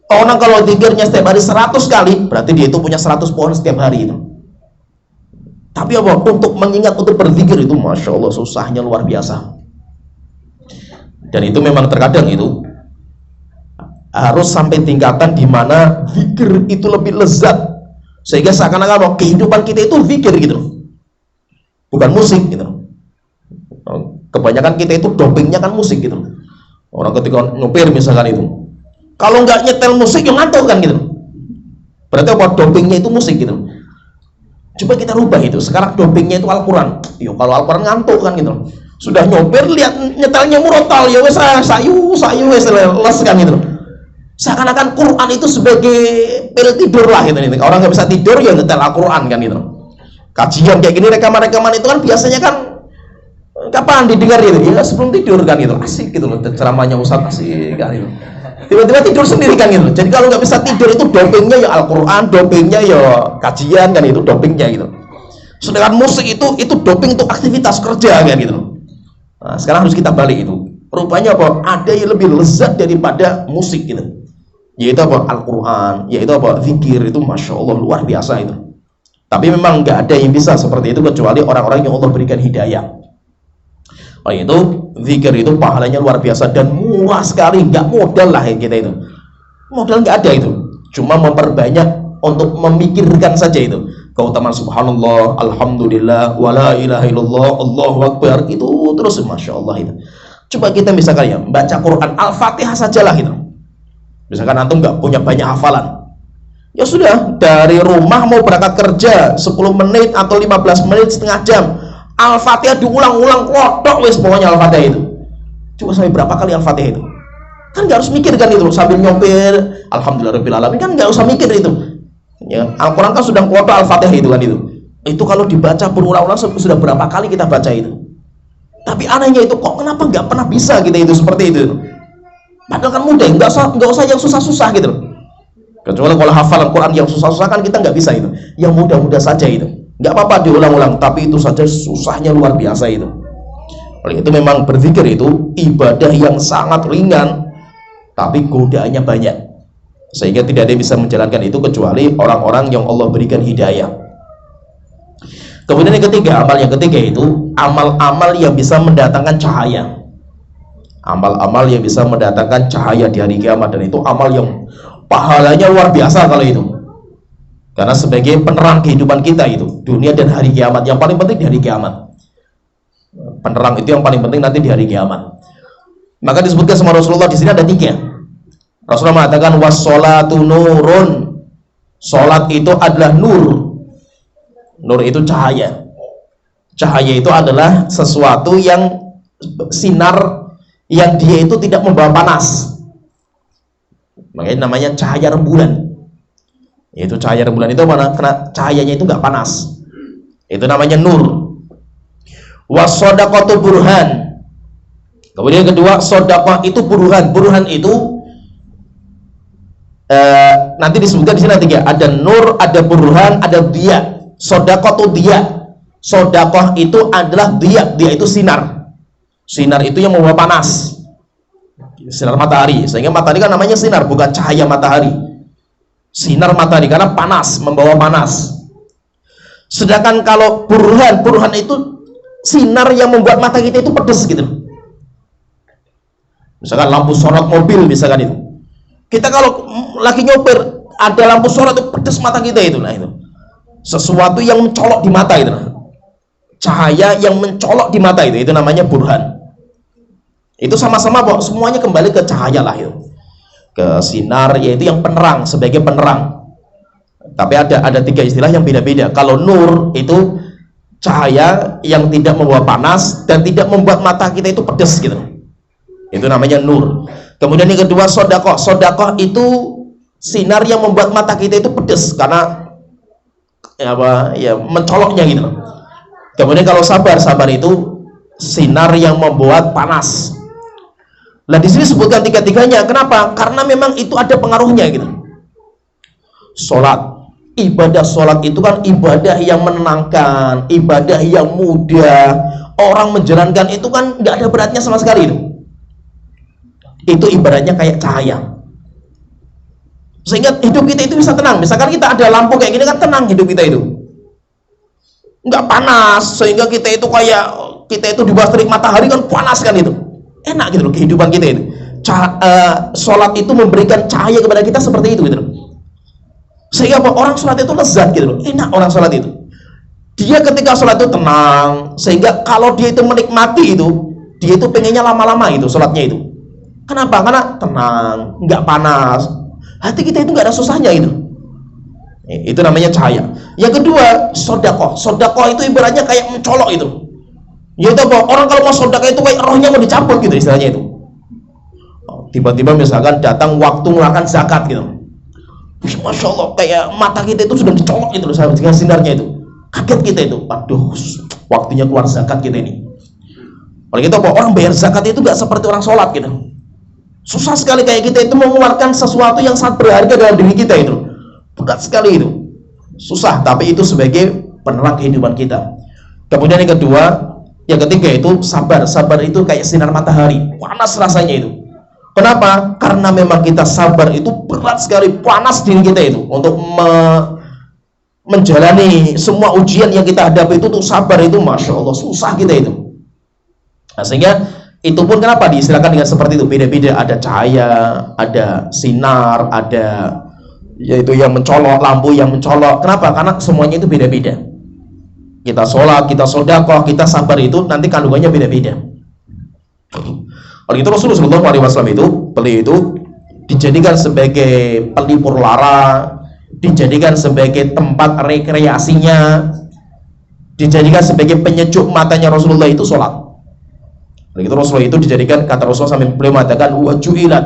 Orang kalau zikirnya setiap hari 100 kali, berarti dia itu punya 100 pohon setiap hari itu. Tapi apa? Untuk mengingat, untuk berzikir itu Masya Allah susahnya luar biasa. Dan itu memang terkadang itu harus sampai tingkatan di mana zikir itu lebih lezat. Sehingga seakan-akan kehidupan kita itu zikir gitu. Bukan musik gitu. Kebanyakan kita itu dopingnya kan musik gitu. Orang ketika nyopir misalkan itu, kalau nggak nyetel musik yang ngantuk kan gitu. Berarti apa? Dopingnya itu musik gitu. Coba kita rubah itu. Sekarang dopingnya itu Al-Quran. Yo, kalau Al-Quran ngantuk kan gitu. Sudah nyopir lihat nyetelnya murotal ya wes sayu wes les kan gitu. Seakan-akan Quran itu sebagai pil tidur lah gitu. Orang nggak bisa tidur ya nyetel Al-Quran kan gitu. Kajian kayak gini, rekaman-rekaman itu kan biasanya kan kapan didengar gitu? Ya sebelum tidur kan gitu. Asik gitu loh, ceramahnya Ustaz asik kan gitu. Tiba-tiba tidur sendiri kan gitu. Jadi kalau nggak bisa tidur itu dopingnya ya Al-Quran, dopingnya ya kajian kan, itu dopingnya gitu. Sedangkan musik itu doping untuk aktivitas kerja kan gitu. Nah, sekarang harus kita balik itu. Rupanya apa? Ada yang lebih lezat daripada musik gitu. Yaitu apa? Al-Quran, yaitu apa? Zikir, itu Masya Allah luar biasa itu. Tapi memang nggak ada yang bisa seperti itu kecuali orang-orang yang Allah berikan hidayah. Oleh itu zikir itu pahalanya luar biasa dan murah sekali, nggak modal lah kita itu. Modal nggak ada itu, cuma memperbanyak untuk memikirkan saja itu. Keutamaan subhanallah, alhamdulillah, wala ilaha illallah, Allahu akbar, itu terus Masya Allah itu. Coba kita misalkan ya baca Quran Al-Fatihah sajalah gitu. Misalkan antum nggak punya banyak hafalan, ya sudah, dari rumah mau berangkat kerja 10 menit atau 15 menit, setengah jam, Al-Fatihah diulang-ulang, kodok wes pokoknya Al-Fatihah itu. Coba sampai berapa kali Al-Fatihah itu? Kan nggak harus mikir kan itu, sambil nyopir alhamdulillahirabbil alamin, kan nggak usah mikir itu ya. Al-Quran kan sudah kodok Al-Fatihah itu kan itu kalau dibaca berulang-ulang sudah berapa kali kita baca itu. Tapi anehnya itu kok kenapa nggak pernah bisa kita itu seperti itu. Padahal kan mudah, nggak usah yang susah-susah gitu. Kecuali kalau hafalan Quran yang susah-susah kan kita nggak bisa itu. Yang mudah-mudah saja itu, nggak apa-apa diulang-ulang, tapi itu saja susahnya luar biasa itu. Oleh itu memang berzikir itu ibadah yang sangat ringan, tapi godaannya banyak, sehingga tidak ada yang bisa menjalankan itu kecuali orang-orang yang Allah berikan hidayah. Kemudian yang ketiga, amal yang ketiga itu amal-amal yang bisa mendatangkan cahaya. Amal-amal yang bisa mendatangkan cahaya di hari kiamat, dan itu amal yang pahalanya luar biasa kalau itu. Karena sebagai penerang kehidupan kita itu, dunia dan hari kiamat, yang paling penting di hari kiamat. Penerang itu yang paling penting nanti di hari kiamat. Maka disebutkan sama Rasulullah di sini ada 3. Rasulullah mengatakan wassolatu nurun. Salat itu adalah nur. Nur itu cahaya. Cahaya itu adalah sesuatu yang sinar yang dia itu tidak membawa panas. Makanya namanya cahaya rembulan. Yaitu cahaya rembulan itu mana? Karena cahayanya itu nggak panas. Itu namanya nur. Wasodaqatu burhan. Kemudian yang kedua, sodaqah itu burhan. Burhan itu nanti disebutkan di sini nanti ya. Ada nur, ada burhan, ada dia. Sodaqatu dia. Sodaqah itu adalah dia. Dia itu sinar. Sinar itu yang membawa panas. Sinar matahari. Sehingga matahari kan namanya sinar, bukan cahaya matahari. Sinar matahari karena panas, membawa panas. Sedangkan kalau burhan, burhan itu sinar yang membuat mata kita itu pedes gitu. Misalkan lampu sorot mobil misalkan itu. Kita kalau lagi nyopir ada lampu sorot itu pedes mata kita itu. Nah itu sesuatu yang mencolok di mata itu. Cahaya yang mencolok di mata itu namanya burhan. Itu sama-sama semuanya kembali ke cahaya lah itu. Ke sinar, yaitu yang penerang, sebagai penerang. Tapi ada 3 istilah yang beda-beda. Kalau nur itu cahaya yang tidak membawa panas dan tidak membuat mata kita itu pedes gitu. Itu namanya nur. Kemudian yang kedua sodakoh. Sodakoh itu sinar yang membuat mata kita itu pedes karena mencoloknya gitu. Kemudian kalau sabar, sabar itu sinar yang membuat panas. Nah di sini sebutkan 3-tiganya. Kenapa? Karena memang itu ada pengaruhnya gitu. Sholat, ibadah sholat itu kan ibadah yang menenangkan, ibadah yang mudah. Orang menjalankan itu kan nggak ada beratnya sama sekali itu. Itu ibaratnya kayak cahaya. Sehingga hidup kita itu bisa tenang. Misalkan kita ada lampu kayak gini kan tenang hidup kita itu. Nggak panas, sehingga kita itu di bawah terik matahari kan panas kan itu. Enak gitu loh kehidupan kita itu. Sholat itu memberikan cahaya kepada kita seperti itu gitu loh. Sehingga orang sholat itu lezat gitu loh. Enak orang sholat itu. Dia ketika sholat itu tenang, sehingga kalau dia itu menikmati itu, dia itu pengennya lama-lama itu sholatnya itu. Kenapa? Karena tenang, nggak panas. Hati kita itu nggak ada susahnya itu. Itu namanya cahaya. Yang kedua, sodakoh. Sodakoh itu ibaratnya kayak mencolok itu. Yaitu apa? Orang kalau mau sodakoh itu kayak rohnya mau dicabut gitu istilahnya itu. tiba-tiba misalkan datang waktu mengeluarkan zakat gitu, Masya Allah, kayak mata kita itu sudah dicolok gitu loh dengan sinarnya itu, kaget kita itu, aduh waktunya keluar zakat kita ini. Kalau kita orang bayar zakat itu gak seperti orang sholat gitu, susah sekali kayak kita itu mengeluarkan sesuatu yang sangat berharga dalam diri kita itu, berat sekali itu, susah, tapi itu sebagai penerang kehidupan kita. Kemudian yang kedua, yang ketiga itu sabar. Sabar itu kayak sinar matahari, panas rasanya itu. Kenapa? Karena memang kita sabar itu berat sekali, panas diri kita itu untuk menjalani semua ujian yang kita hadapi itu. Tuh sabar itu, Masya Allah, susah kita itu. Nah, sehingga itu pun kenapa diistilahkan dengan seperti itu, beda-beda, ada cahaya, ada sinar, ada yaitu yang mencolok, lampu yang mencolok. Kenapa? Karena semuanya itu beda-beda. Kita sholat, kita sedekah, kita sabar itu nanti kandungannya beda-beda. Oleh itu Rasulullah SAW itu, beliau itu dijadikan sebagai pelipur lara, dijadikan sebagai tempat rekreasinya, dijadikan sebagai penyejuk matanya Rasulullah itu sholat. Oleh itu Rasulullah itu dijadikan, kata Rasulullah sampai beliau mengatakan, wa ju'ilat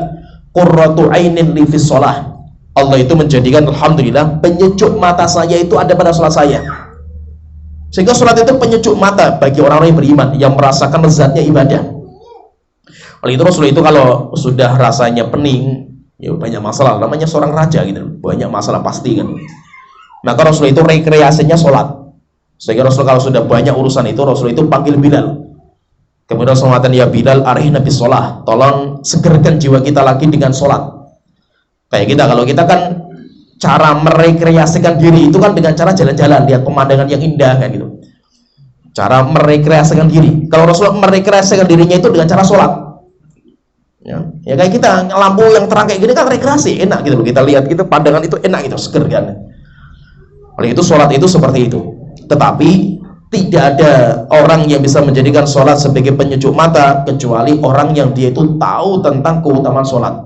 qurratu ainin li fis shalah. Allah itu menjadikan, alhamdulillah, penyejuk mata saya itu ada pada sholat saya. Sehingga sholat itu penyejuk mata bagi orang-orang yang beriman, yang merasakan lezatnya ibadah. Oleh itu Rasulullah itu kalau sudah rasanya pening, ya banyak masalah, namanya seorang raja gitu, banyak masalah pasti kan. Maka Rasulullah itu rekreasinya sholat. Sehingga Rasulullah kalau sudah banyak urusan itu, Rasulullah itu panggil Bilal. Kemudian Rasulullah mengatakan, ya Bilal, arihna bis sholah, tolong segerkan jiwa kita lagi dengan sholat. Kayak kita, kalau kita kan cara merekreasikan diri itu kan dengan cara jalan-jalan, lihat pemandangan yang indah kan gitu. Cara merekreasikan diri. Kalau Rasulullah merekreasikan dirinya itu dengan cara sholat. Ya kayak kita, lampu yang terang kayak gini kan rekreasi, enak gitu loh. Kita lihat gitu, pandangan itu enak gitu, seger kan. Oleh itu sholat itu seperti itu. Tetapi tidak ada orang yang bisa menjadikan sholat sebagai penyejuk mata kecuali orang yang dia itu tahu tentang keutamaan sholat.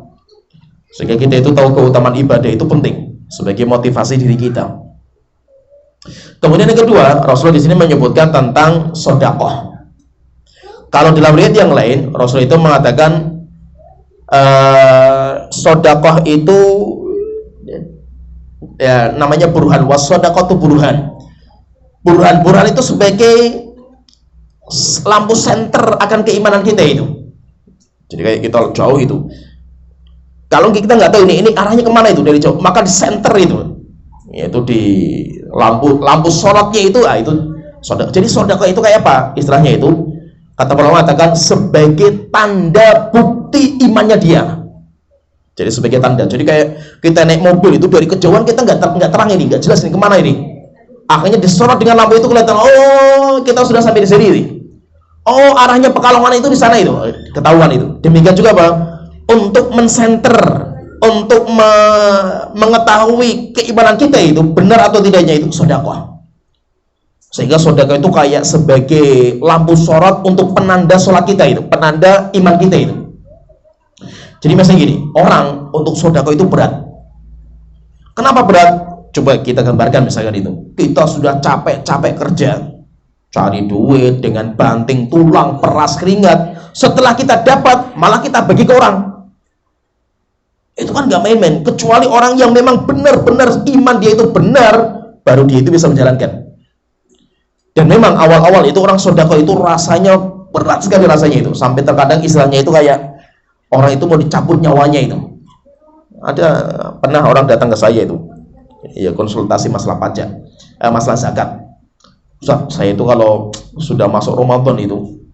Sehingga kita itu tahu keutamaan ibadah itu penting sebagai motivasi diri kita. Kemudian yang kedua, Rasulullah di sini menyebutkan tentang sedekah. Kalau dalam riwayat yang lain, Rasulullah itu mengatakan sedekah itu ya namanya burhan, was-shadaqatu burhan. Burhan itu sebagai lampu senter akan keimanan kita itu. Jadi kayak kita jauh itu. Kalau kita nggak tahu ini arahnya kemana itu dari jauh, maka di center itu, yaitu di lampu sholatnya itu, itu sedekah. Jadi sedekah itu kayak apa? Istilahnya itu, kata para ulama mengatakan sebagai tanda bukti imannya dia. Jadi sebagai tanda. Jadi kayak kita naik mobil itu dari kejauhan kita nggak terang ini, nggak jelas ini kemana ini. Akhirnya disorot dengan lampu itu kelihatan, oh kita sudah sampai di sini. Oh arahnya Pekalongan itu di sana itu, ketahuan itu. Demikian juga apa? Untuk mensenter, untuk mengetahui keimanan kita itu benar atau tidaknya itu sedekah. Sehingga sedekah itu kayak sebagai lampu sorot untuk penanda sholat kita itu, penanda iman kita itu. Jadi misalnya gini, orang untuk sedekah itu berat. Kenapa berat? Coba kita gambarkan misalkan itu. Kita sudah capek-capek kerja, cari duit dengan banting tulang, peras keringat. Setelah kita dapat, malah kita bagi ke orang. Itu kan gak main-main, kecuali orang yang memang benar-benar iman dia itu benar, baru dia itu bisa menjalankan. Dan memang awal-awal itu orang sedekah itu rasanya berat sekali rasanya itu, sampai terkadang istilahnya itu kayak orang itu mau dicabut nyawanya itu. Ada pernah orang datang ke saya itu, ya konsultasi masalah pajak, masalah zakat. Ustaz, saya itu kalau sudah masuk Ramadan itu,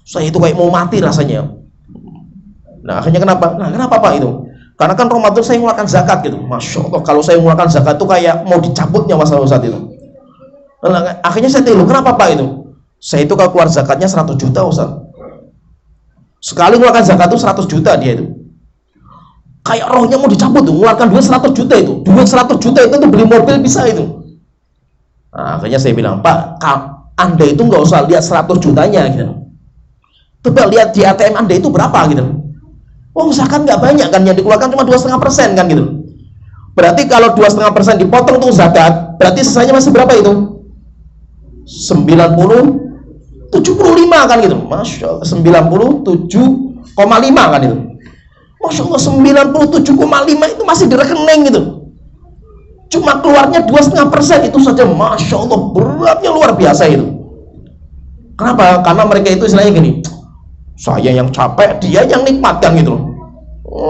saya itu kayak mau mati rasanya. Nah akhirnya kenapa? Nah kenapa Pak itu? Karena kan Ramadan saya mengeluarkan zakat gitu. Masya Allah, kalau saya mengeluarkan zakat itu kayak mau dicabutnya masalah Ustaz itu. Nah, akhirnya saya tanya, kenapa Pak itu? Saya itu kalau keluar zakatnya 100 juta Ustaz. Sekali mengeluarkan zakat itu 100 juta dia itu. Kayak rohnya mau dicabut tuh, mengeluarkan duit 100 juta itu. Duit 100 juta itu tuh beli mobil bisa itu. Nah, akhirnya saya bilang, Pak, Anda itu nggak usah lihat 100 jutanya gitu. Coba lihat di ATM Anda itu berapa gitu. Oh zakat nggak banyak kan, yang dikeluarkan cuma 2,5% kan gitu. Berarti kalau 2,5% dipotong tuh zakat, berarti sisanya masih berapa itu? 75 kan gitu. Masya Allah, 97,5 kan itu. Masya Allah 97,5 itu masih di rekening gitu. Cuma keluarnya 2,5% itu saja, Masya Allah beratnya luar biasa itu. Kenapa? Karena mereka itu istilahnya gini, saya yang capek, dia yang nikmatkan gitu loh.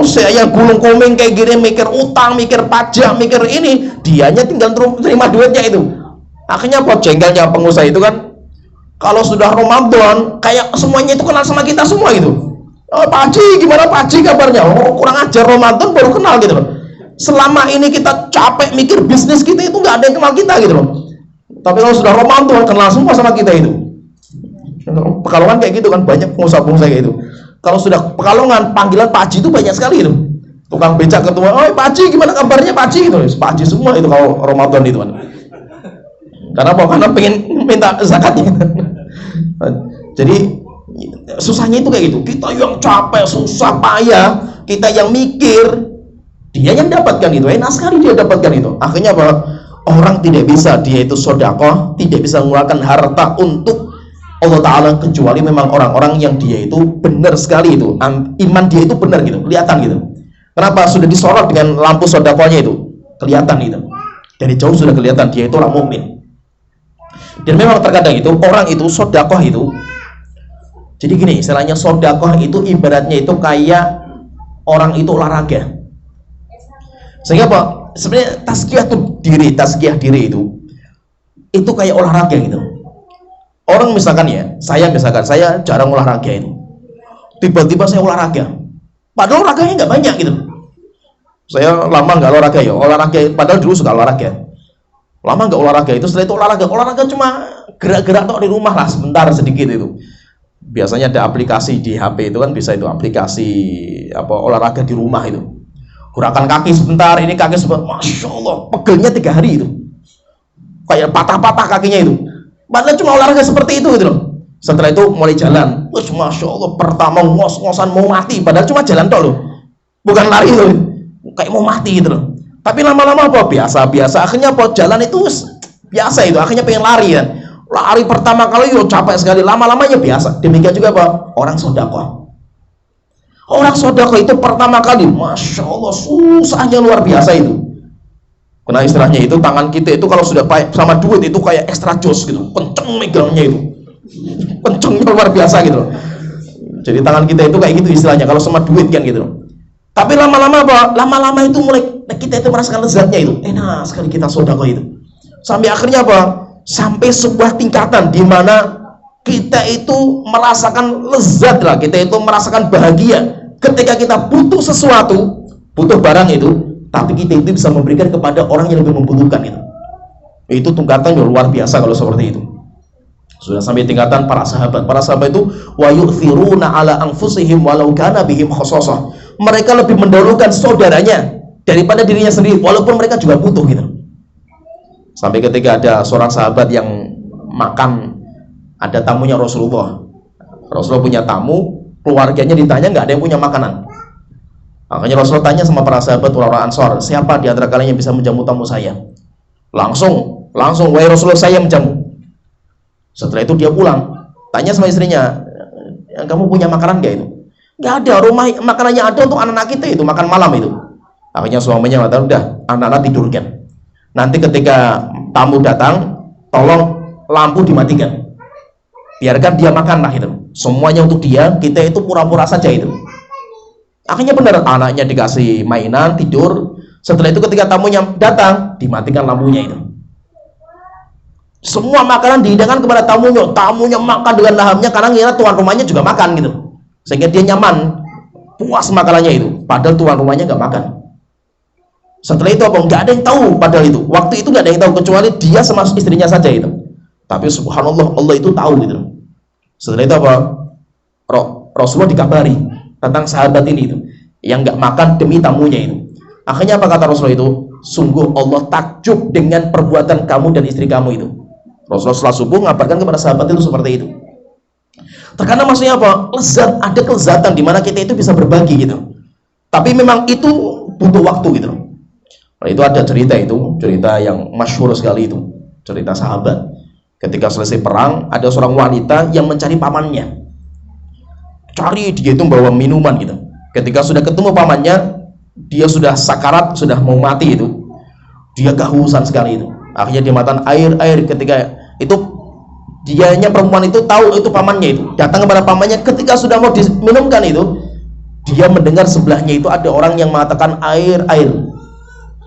Saya yang gulung komeng kayak gini, mikir utang, mikir pajak, mikir ini, dianya tinggal terima duitnya itu. Akhirnya apa? Jengkelnya pengusaha itu kan, kalau sudah Ramadan kayak semuanya itu kenal sama kita semua gitu. Oh, Pak Haji, gimana Pak Haji kabarnya? Oh, kurang ajar, Ramadan baru kenal gitu loh. Selama ini kita capek mikir bisnis kita itu nggak ada yang kenal kita gitu loh. Tapi kalau sudah Ramadan kenal semua sama kita itu. Pekalongan kayak gitu kan, banyak pengusaha-pengusaha kayak gitu. Kalau sudah Pekalongan, panggilan Pak Haji itu banyak sekali itu. Tukang becak ketemu, oh Pak Haji gimana kabarnya Pak Haji gitu. Pak Haji semua itu kalau Ramadan itu kan. Karena apa? Karena pengen minta zakatnya. Jadi susahnya itu kayak gitu. Kita yang capek, susah, payah, kita yang mikir, dia yang dapatkan itu. Enak sekali dia dapatkan itu. Akhirnya apa? Orang tidak bisa, dia itu sedekah, tidak bisa mengeluarkan harta untuk Allah Ta'ala kecuali memang orang-orang yang dia itu benar sekali itu, iman dia itu benar gitu, kelihatan gitu. Kenapa? Sudah disorot dengan lampu sedekahnya itu, kelihatan gitu. Dari jauh sudah kelihatan dia itu orang mukmin. Dan memang terkadang itu orang itu sedekah itu, jadi gini istilahnya, sedekah itu ibaratnya itu kayak orang itu olahraga. Sehingga apa? Sebenarnya tazkiyah diri itu kayak olahraga gitu. Orang misalkan ya, saya jarang olahraga itu. Tiba-tiba saya olahraga. Padahal olahraganya nggak banyak gitu. Saya lama nggak olahraga ya. Padahal dulu suka olahraga. Lama nggak olahraga itu, setelah itu olahraga cuma gerak-gerak tok di rumah lah sebentar sedikit itu. Biasanya ada aplikasi di HP itu kan, bisa itu aplikasi apa olahraga di rumah itu. Gerakan kaki sebentar, ini kaki sebentar. Masya Allah, pegelnya 3 hari itu. Kayak patah-patah kakinya itu. Padahal cuma olahraga seperti itu gitu loh. Setelah itu mulai jalan. Wah, Masya Allah, pertama ngos-ngosan mau mati. Padahal cuma jalan tok loh. Bukan lari loh. Kayak mau mati gitu loh. Tapi lama-lama apa? Biasa. Akhirnya apa? Jalan itu biasa itu. Akhirnya pengen lari kan. Lari pertama kali yo capek sekali. Lama-lamanya biasa. Demikian juga apa? Orang sedekah. Orang sedekah itu pertama kali, Masya Allah, susahnya luar biasa itu. Karena istilahnya itu tangan kita itu kalau sudah sama duit itu kayak extra jos gitu, kenceng megangnya itu, kencengnya luar biasa gitu. Jadi tangan kita itu kayak gitu istilahnya kalau sama duit kan gitu. Tapi lama-lama apa? Lama-lama itu mulai kita itu merasakan lezatnya itu, enak sekali kita sedekah itu. Sampai akhirnya apa? Sampai sebuah tingkatan di mana kita itu merasakan lezat lah, kita itu merasakan bahagia ketika kita butuh sesuatu, butuh barang itu. Tapi kita itu bisa memberikan kepada orang yang lebih membutuhkan itu. Itu tingkatan yang luar biasa kalau seperti itu. Sudah sampai tingkatan para sahabat. Para sahabat itu wa yu'thiruna ala anfusihim walau kana bihim khassasah. Mereka lebih mendahulukan saudaranya daripada dirinya sendiri walaupun mereka juga butuh gitu. Sampai ketika ada seorang sahabat yang makan, ada tamunya Rasulullah. Rasulullah punya tamu, keluarganya ditanya nggak ada yang punya makanan. Makanya Rasul tanya sama para sahabat orang Ansor, siapa di antara kalian yang bisa menjamu tamu saya? Langsung, wahai Rasulullah, saya menjamu. Setelah itu dia pulang, tanya sama istrinya, kamu punya makanan nggak itu? Nggak ada, rumah makanannya ada untuk anak-anak kita itu, makan malam itu. Akhirnya suaminya mengatakan, udah, anak-anak tidurkan. Nanti ketika tamu datang, tolong lampu dimatikan. Biarkan dia makan lah itu. Semuanya untuk dia, kita itu pura-pura saja itu. Akhirnya benar, anaknya dikasih mainan, tidur. Setelah itu ketika tamunya datang, dimatikan lampunya itu. Semua makanan dihidangkan kepada tamunya makan dengan lahamnya karena ngira tuan rumahnya juga makan gitu. Sehingga dia nyaman, puas makanannya itu. Padahal tuan rumahnya nggak makan. Setelah itu apa? Nggak ada yang tahu padahal itu. Waktu itu nggak ada yang tahu kecuali dia sama istrinya saja itu. Tapi subhanallah, Allah itu tahu gitu. Setelah itu apa? Rasulullah dikabari tentang sahabat ini itu yang nggak makan demi tamunya itu. Akhirnya apa kata Rasulullah itu? Sungguh Allah takjub dengan perbuatan kamu dan istri kamu itu. Rasulullah setelah subuh ngabarkan kepada sahabat itu seperti itu. Terkadang maksudnya apa? Lezat, ada kelezatan di mana kita itu bisa berbagi gitu. Tapi memang itu butuh waktu gitu. Nah, itu ada cerita yang masyhur sekali itu, cerita sahabat. Ketika selesai perang, ada seorang wanita yang mencari pamannya. Cari, dia itu bawa minuman gitu. Ketika sudah ketemu pamannya, dia sudah sakarat, sudah mau mati itu, dia kehausan sekali itu. Akhirnya dia makan air. Ketika itu dianya perempuan itu tahu itu pamannya itu, datang kepada pamannya. Ketika sudah mau diminumkan itu, dia mendengar sebelahnya itu ada orang yang mengatakan air.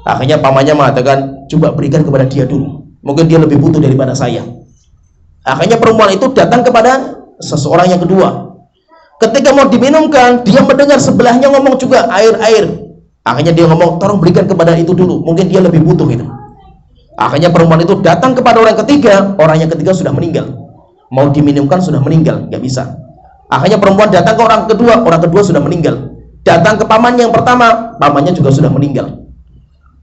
Akhirnya pamannya mengatakan, coba berikan kepada dia dulu, mungkin dia lebih butuh daripada saya. Akhirnya perempuan itu datang kepada seseorang yang kedua. Ketika mau diminumkan, dia mendengar sebelahnya ngomong juga air. Akhirnya dia ngomong, tolong berikan kepada itu dulu, mungkin dia lebih butuh itu. Akhirnya perempuan itu datang kepada orang ketiga. Orang yang ketiga sudah meninggal, mau diminumkan sudah meninggal, nggak bisa. Akhirnya perempuan datang ke orang kedua sudah meninggal. Datang ke paman yang pertama, pamannya juga sudah meninggal.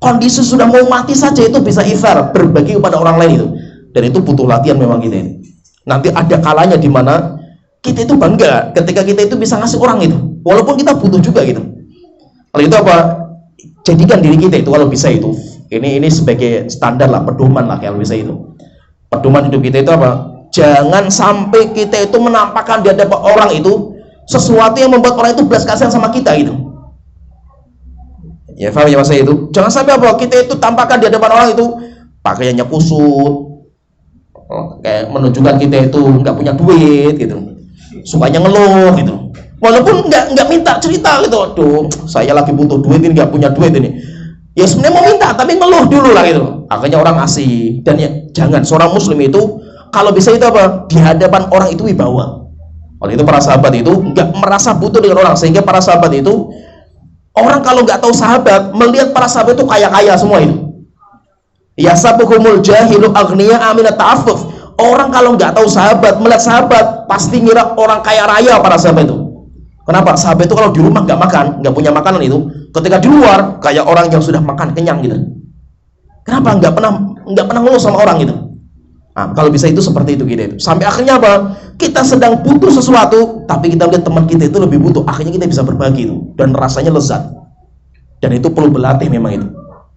Kondisi sudah mau mati saja itu bisa ithar, berbagi kepada orang lain itu. Dan itu butuh latihan memang kita ini. Nanti ada kalanya di mana kita itu bangga ketika kita itu bisa ngasih orang itu, walaupun kita butuh juga gitu. Kalau itu apa? Jadikan diri kita itu kalau bisa itu. Ini sebagai standar lah, pedoman lah kalau bisa itu. Pedoman hidup kita itu apa? Jangan sampai kita itu menampakkan di hadapan orang itu sesuatu yang membuat orang itu belas kasihan sama kita gitu. Ya paham ya mas saya itu? Jangan sampai apa? Kita itu tampakkan di hadapan orang itu pakaiannya kusut, kayak menunjukkan kita itu nggak punya duit gitu, sukanya ngeluh gitu, walaupun nggak minta cerita gitu. Aduh, saya lagi butuh duit ini, nggak punya duit ini. Ya sebenarnya mau minta tapi ngeluh dulu lah gitu. Akhirnya orang ngasih. Dan ya jangan, seorang muslim itu kalau bisa itu apa? Di hadapan orang itu wibawa. Oleh itu para sahabat itu nggak merasa butuh dengan orang, sehingga para sahabat itu, orang kalau nggak tahu sahabat, melihat para sahabat itu kaya-kaya semua itu. Yasabuhumul jahilu aghniya aminat ta'affuf. Orang kalau nggak tahu sahabat, melihat sahabat pasti ngira orang kaya raya para sahabat itu. Kenapa? Sahabat itu kalau di rumah nggak makan, nggak punya makanan itu, ketika di luar kayak orang yang sudah makan kenyang gitu. Kenapa? Nggak pernah ngeluh sama orang gitu. Nah, kalau bisa itu seperti itu gitu. Sampai akhirnya apa? Kita sedang butuh sesuatu, tapi kita lihat teman kita itu lebih butuh. Akhirnya kita bisa berbagi itu, dan rasanya lezat. Dan itu perlu berlatih memang itu.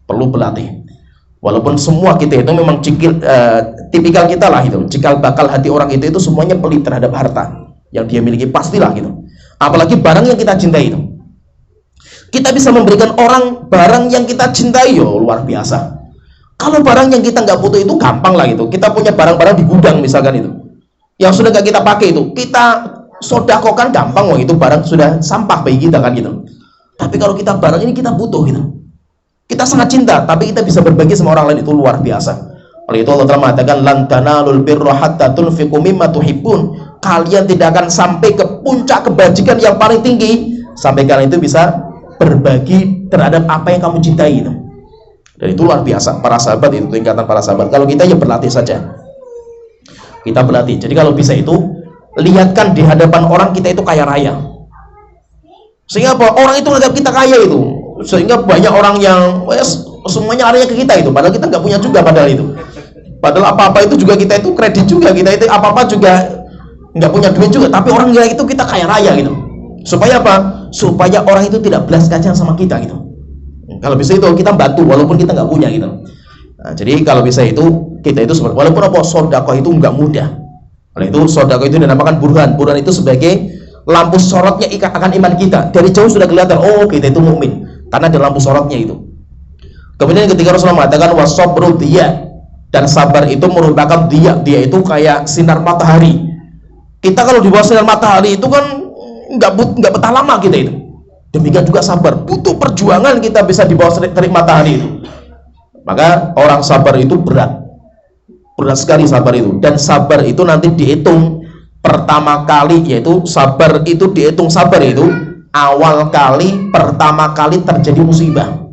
Perlu berlatih. Walaupun semua kita itu memang tipikal kita lah itu, cikal bakal hati orang itu semuanya pelit terhadap harta yang dia miliki, pastilah gitu. Apalagi barang yang kita cintai itu, kita bisa memberikan orang barang yang kita cintai, yo luar biasa. Kalau barang yang kita nggak butuh itu gampang lah gitu. Kita punya barang-barang di gudang misalkan itu, yang sudah nggak kita pakai itu, kita sodakokan gampang, wah itu barang sudah sampah bagi kita kan gitu. Tapi kalau kita barang ini kita butuh gitu, kita sangat cinta, tapi kita bisa berbagi sama orang lain, itu luar biasa. Oleh itu Allah telah mengatakan, lan tanalul birra hatta tunfiqu mimma tuhibbun. Kalian tidak akan sampai ke puncak kebajikan yang paling tinggi sampai kalian itu bisa berbagi terhadap apa yang kamu cintai itu. Dan itu luar biasa para sahabat itu, tingkatan para sahabat. Kalau kita ya berlatih saja. Kita berlatih. Jadi kalau bisa itu lihatkan di hadapan orang kita itu kaya raya. Sehingga apa? Orang itu menganggap kita kaya itu. Sehingga banyak orang yang semuanya larinya ke kita itu, padahal kita nggak punya juga padahal itu. Padahal apa-apa itu juga kita itu kredit juga, kita itu apa-apa juga nggak punya duit juga, tapi orang yang itu kita kaya raya gitu. Supaya apa? Supaya orang itu tidak belas kasihan sama kita gitu. Kalau bisa itu kita bantu walaupun kita nggak punya gitu. Nah, jadi kalau bisa itu kita itu seperti, walaupun apa, sedekah itu nggak mudah. Oleh itu sedekah itu dinamakan burhan. Burhan itu sebagai lampu sorotnya akan iman kita. Dari jauh sudah kelihatan, oh kita itu mukmin, karena ada lampu sorotnya itu. Kemudian ketika Rasulullah mengatakan wasabru diya, dan sabar itu merupakan dia itu kayak sinar matahari. Kita kalau di bawah sinar matahari itu kan nggak betah lama kita itu. Demikian juga sabar, butuh perjuangan kita bisa di bawah terik matahari itu. Maka orang sabar itu berat sekali sabar itu. Dan sabar itu nanti dihitung pertama kali, yaitu sabar itu dihitung, sabar itu awal kali, pertama kali terjadi musibah.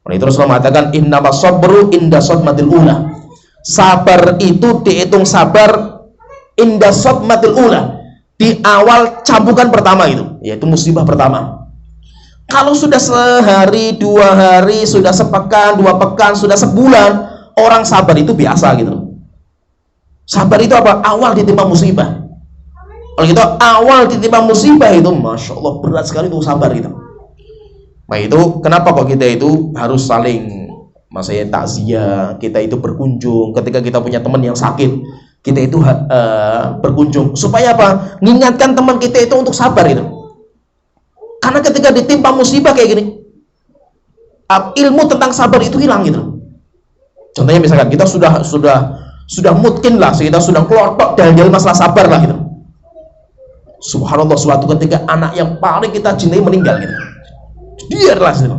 Oleh itu Rasulullah mengatakan innamas sabru inda sadmatil ula. Sabar itu dihitung sabar inda sadmatil ula, di awal cambukan pertama itu, yaitu musibah pertama. Kalau sudah sehari, 2 hari, sudah sepekan, 2 pekan, sudah sebulan, orang sabar itu biasa gitu. Sabar itu apa? Awal ditimpa musibah. Kalau gitu awal ditimpa musibah itu, masya Allah berat sekali itu sabar gitu. Nah itu kenapa kok kita itu harus saling takziah, kita itu berkunjung ketika kita punya teman yang sakit, kita itu berkunjung supaya apa? Mengingatkan teman kita itu untuk sabar itu. Karena ketika ditimpa musibah kayak gini, ilmu tentang sabar itu hilang gitu. Contohnya misalkan kita sudah mungkin lah, kita sudah kelotok dari masalah sabar lah gitu. Subhanallah, suatu ketika anak yang paling kita cintai meninggal gitu. Biarlah gitu.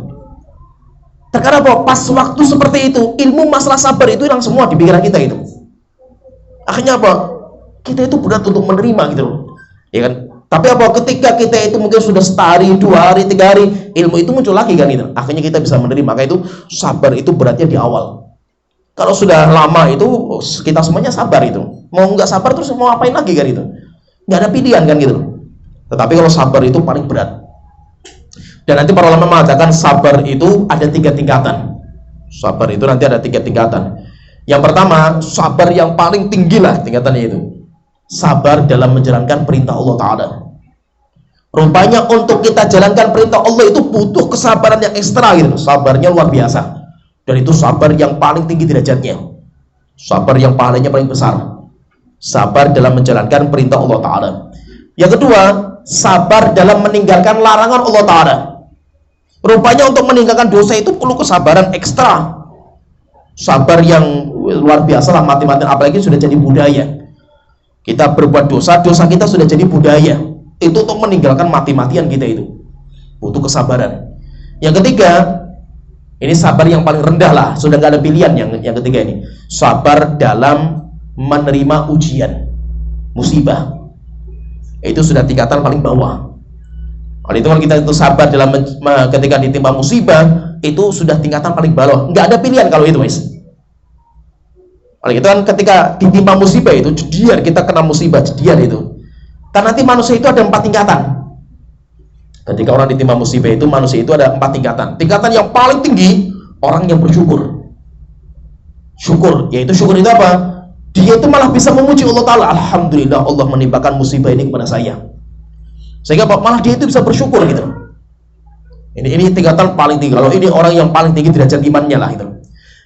Terkadang apa? Pas waktu seperti itu, ilmu masalah sabar itu hilang semua di pikiran kita itu. Akhirnya apa? Kita itu berat untuk menerima gitu loh. Ya kan? Tapi apa? Ketika kita itu mungkin sudah setahari, 2 hari, 3 hari, ilmu itu muncul lagi kan gitu. Akhirnya kita bisa menerima. Maka itu sabar itu beratnya di awal. Kalau sudah lama itu kita semuanya sabar itu. Mau nggak sabar terus mau apain lagi kan itu? Nggak ada pilihan kan gitu. Tetapi kalau sabar itu paling berat. Dan nanti para ulama mengatakan sabar itu ada 3 tingkatan. Sabar itu nanti ada 3 tingkatan. Yang pertama, sabar yang paling tinggi lah tingkatannya itu. Sabar dalam menjalankan perintah Allah Ta'ala. Rupanya untuk kita jalankan perintah Allah itu butuh kesabaran yang ekstra gitu. Sabarnya luar biasa. Dan itu sabar yang paling tinggi derajatnya. Sabar yang pahalanya paling besar. Sabar dalam menjalankan perintah Allah Ta'ala. Yang kedua, sabar dalam meninggalkan larangan Allah Ta'ala. Rupanya untuk meninggalkan dosa itu perlu kesabaran ekstra. Sabar yang luar biasa lah, mati-matian, apalagi sudah jadi budaya. Kita berbuat dosa, dosa kita sudah jadi budaya. Itu untuk meninggalkan mati-matian kita itu butuh kesabaran. Yang ketiga, ini sabar yang paling rendah lah, sudah nggak ada pilihan. Yang ketiga ini sabar dalam menerima ujian, musibah. Itu sudah tingkatan paling bawah. Kalau itu kalau kita itu sabar dalam ketika ditimpa musibah, itu sudah tingkatan paling bawah. Nggak ada pilihan kalau itu, guys. Kalau itu kan ketika ditimpa musibah itu jedian, kita kena musibah jedian itu. Karena nanti manusia itu ada 4 tingkatan. Ketika orang ditimpa musibah itu, manusia itu ada 4 tingkatan. Tingkatan yang paling tinggi, orang yang bersyukur. Syukur, yaitu syukur itu apa? Dia itu malah bisa memuji Allah Ta'ala. Alhamdulillah Allah menimpakan musibah ini kepada saya. Sehingga malah dia itu bisa bersyukur gitu. Ini tingkatan paling tinggi. Kalau ini orang yang paling tinggi derajat imannya lah gitu.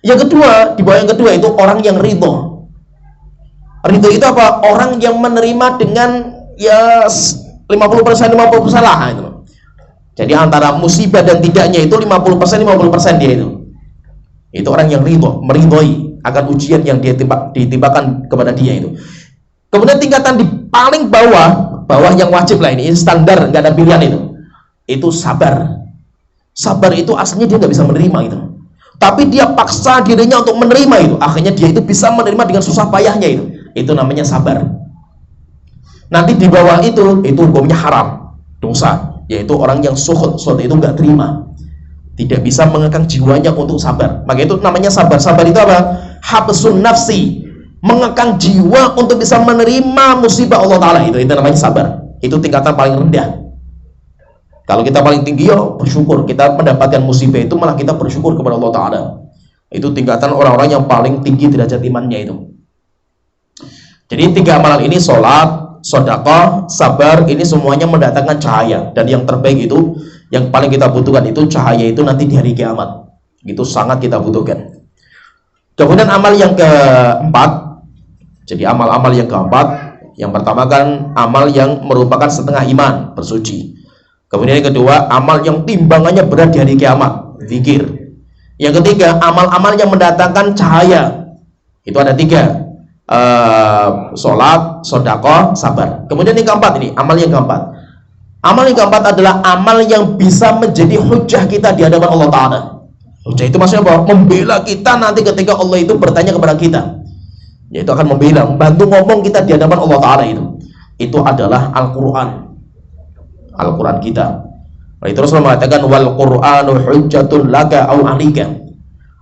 Yang kedua, di bawah yang kedua itu orang yang ridho. Ridho itu apa? Orang yang menerima dengan ya 50% lah gitu. Jadi antara musibah dan tidaknya itu 50% dia itu. Itu orang yang ridho, meridhoi akan ujian yang dia ditimpakan kepada dia itu. Kemudian tingkatan di paling bawah yang wajib lah, ini standar, nggak ada pilihan itu sabar. Sabar itu aslinya dia nggak bisa menerima itu, tapi dia paksa dirinya untuk menerima itu. Akhirnya dia itu bisa menerima dengan susah payahnya itu namanya sabar. Nanti di bawah itu hukumnya haram, dosa, yaitu orang yang sukhut itu nggak terima, tidak bisa mengekang jiwanya untuk sabar. Maka itu namanya sabar. Sabar itu apa? Habsun nafsi, mengekang jiwa untuk bisa menerima musibah Allah Ta'ala, itu namanya sabar. Itu tingkatan paling rendah. Kalau kita paling tinggi ya bersyukur, kita mendapatkan musibah itu malah kita bersyukur kepada Allah Ta'ala. Itu tingkatan orang-orang yang paling tinggi derajat imannya itu. Jadi 3 amalan ini, sholat, sedekah, sabar, ini semuanya mendatangkan cahaya. Dan yang terbaik itu, yang paling kita butuhkan itu cahaya itu nanti di hari kiamat. Itu sangat kita butuhkan. Kemudian amal yang keempat, jadi amal-amal yang keempat, yang pertama kan amal yang merupakan setengah iman, bersuci. Kemudian yang kedua, amal yang timbangannya berat di hari kiamat, zikir. Yang ketiga, amal-amal yang mendatangkan cahaya. Itu ada 3, sholat, sedekah, sabar. Kemudian yang keempat ini, amal yang keempat. Amal yang keempat adalah amal yang bisa menjadi hujah kita di hadapan Allah Ta'ala. Hujah itu maksudnya apa? Membela kita nanti ketika Allah itu bertanya kepada kita. Yaitu akan membela, membantu ngomong kita di hadapan Allah Ta'ala itu. Itu adalah Al-Quran. Al-Quran kita. Itu Rasulullah mengatakan wal Qur'anu hujjatun laka au alika.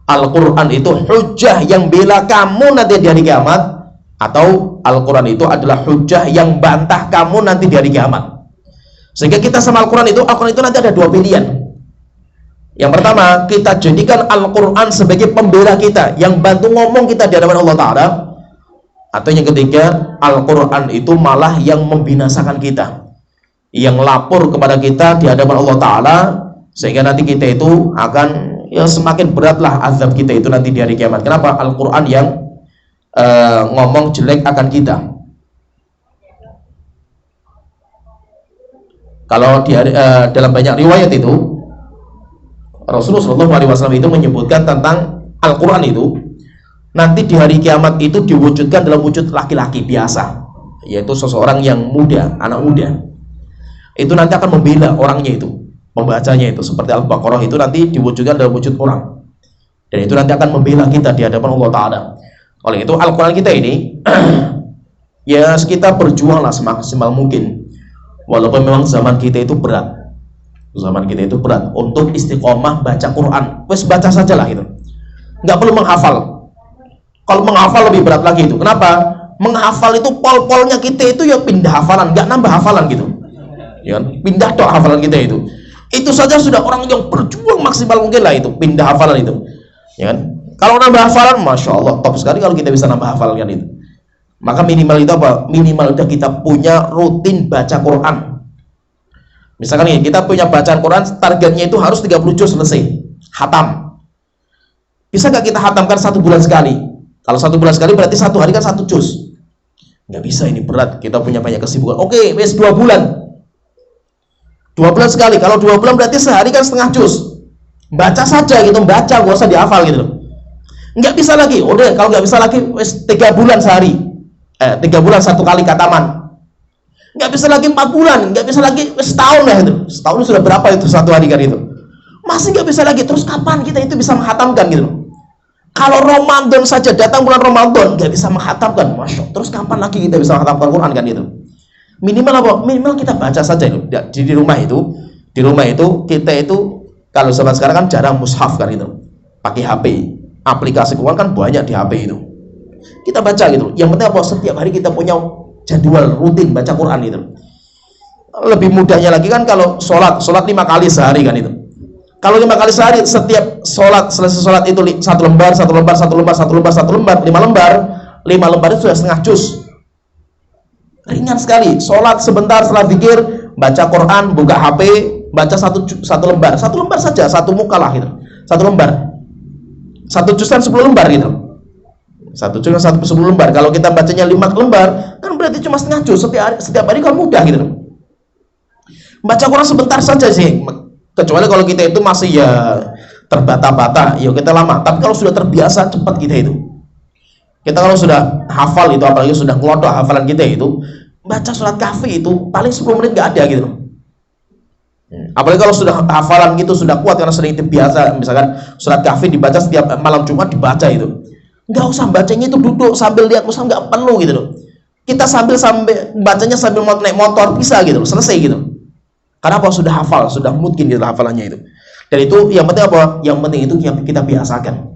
Al-Quran itu hujjah yang bela kamu nanti di hari kiamat, atau Al-Quran itu adalah hujjah yang bantah kamu nanti di hari kiamat. Sehingga kita sama Al-Quran itu nanti ada 2 pilihan. Yang pertama, kita jadikan Al-Quran sebagai pembela kita, yang bantu ngomong kita di hadapan Allah Ta'ala. Atau yang ketiga, Al-Quran itu malah yang membinasakan kita, yang lapor kepada kita di hadapan Allah Ta'ala, sehingga nanti kita itu akan ya semakin beratlah azab kita itu nanti di hari kiamat. Kenapa? Al-Quran yang ngomong jelek akan kita. Kalau dalam banyak riwayat itu Rasulullah SAW itu menyebutkan tentang Al-Quran itu nanti di hari kiamat itu diwujudkan dalam wujud laki-laki biasa, yaitu seseorang yang muda, anak muda. Itu nanti akan membela orangnya itu, membacanya itu seperti Al-Baqarah itu nanti diwujudkan dalam wujud orang, dan itu nanti akan membela kita di hadapan Allah Ta'ala. Oleh itu Al-Quran kita ini ya kita berjuanglah semaksimal mungkin, walaupun memang zaman kita itu berat. Zaman kita itu berat untuk istiqomah baca Quran. Wes baca saja lah gitu, nggak perlu menghafal. Kalau menghafal lebih berat lagi itu. Kenapa? Menghafal itu pol-polnya kita itu ya pindah hafalan, nggak nambah hafalan gitu ya kan? Pindah tok hafalan kita itu saja sudah orang yang berjuang maksimal mungkin lah itu, pindah hafalan itu ya kan? Kalau nambah hafalan, Masya Allah top sekali kalau kita bisa nambah hafalan kan itu. Maka minimal itu apa? Minimal udah kita punya rutin baca Quran. Misalkan nih, kita punya bacaan Quran, targetnya itu harus 30 juz selesai, hatam. Bisa nggak kita hatamkan 1 bulan sekali? Kalau 1 bulan sekali berarti 1 hari kan 1 juz. Nggak bisa, ini berat, kita punya banyak kesibukan. Oke, wes 2 bulan. 2 bulan sekali, kalau 2 bulan berarti sehari kan setengah juz. Baca saja gitu, baca, gak usah dihafal gitu loh. Nggak bisa lagi, udah kalau nggak bisa lagi, wes 3 bulan sehari. 3 bulan 1 kali kataman. Nggak bisa lagi 4 bulan, nggak bisa lagi setahun lah itu. Setahun sudah berapa itu 1 hari kan itu? Masih nggak bisa lagi. Terus kapan kita itu bisa menghatamkan gitu? Kalau Ramadan saja, datang bulan Ramadan nggak bisa menghatamkan, Masya. Terus kapan lagi kita bisa menghatamkan Quran kan itu? Minimal apa? Minimal kita baca saja itu. Di rumah itu kita itu kalau zaman sekarang kan jarang mushaf kan itu, pakai HP. Aplikasi Quran kan banyak di HP itu. Kita baca gitu. Yang penting apa? Setiap hari kita punya jadwal rutin baca Quran itu. Lebih mudahnya lagi kan kalau sholat 5 kali sehari kan itu. Kalau 5 kali sehari, setiap sholat, selesai sholat itu 1 lembar, 5 lembar itu sudah setengah juz. Ringan sekali. Sholat sebentar setelah zikir, baca Quran, buka HP, baca 1 lembar. 1 lembar saja, 1 muka lah gitu. 1 lembar. 1 juz kan 10 lembar gitu. 1 juz kan 10 lembar. Kalau kita bacanya 5 lembar, kan berarti cuma setengah juz. Setiap hari kan mudah gitu. Baca Quran sebentar saja sih. Kecuali kalau kita itu masih ya terbata-bata, ya kita lama. Tapi kalau sudah terbiasa, cepat kita itu. Kita kalau sudah hafal itu, apalagi sudah ngelodok hafalan kita itu, baca surat kahfi itu paling 10 menit nggak ada gitu. Apalagi kalau sudah hafalan gitu, sudah kuat karena sering terbiasa. Misalkan surat kahfi dibaca setiap malam Jumat dibaca itu. Nggak usah bacanya itu duduk sambil lihat mushaf, nggak perlu gitu loh. Kita sambil bacanya sambil naik motor bisa gitu loh, selesai gitu. Karena apa? Sudah hafal, sudah mungkin gitu hafalannya itu. Dan itu yang penting apa? Yang penting itu yang kita biasakan.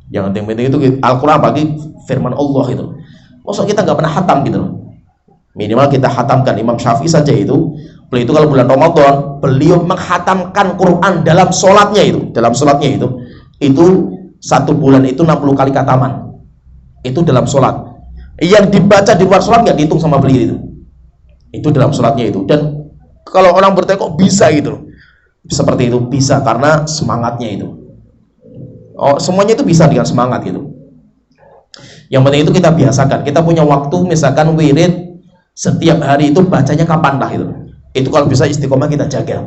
Yang penting itu Al-Quran bagi firman Allah itu. Maksud kita nggak pernah hatam gitu loh. Minimal kita hatamkan. Imam Syafi'i saja itu, beliau itu kalau bulan Ramadan, beliau menghatamkan Quran dalam sholatnya itu. Dalam sholatnya itu 1 bulan itu 60 kali khataman. Itu dalam sholat. Yang dibaca di luar sholat nggak dihitung sama beliau itu. Itu dalam sholatnya itu. Dan kalau orang bertanya kok bisa gitu, seperti itu bisa karena semangatnya itu. Oh, semuanya itu bisa dengan semangat gitu. Yang penting itu kita biasakan. Kita punya waktu, misalkan wirid setiap hari itu bacanya kapan lah itu. Itu kalau bisa istiqomah kita jaga.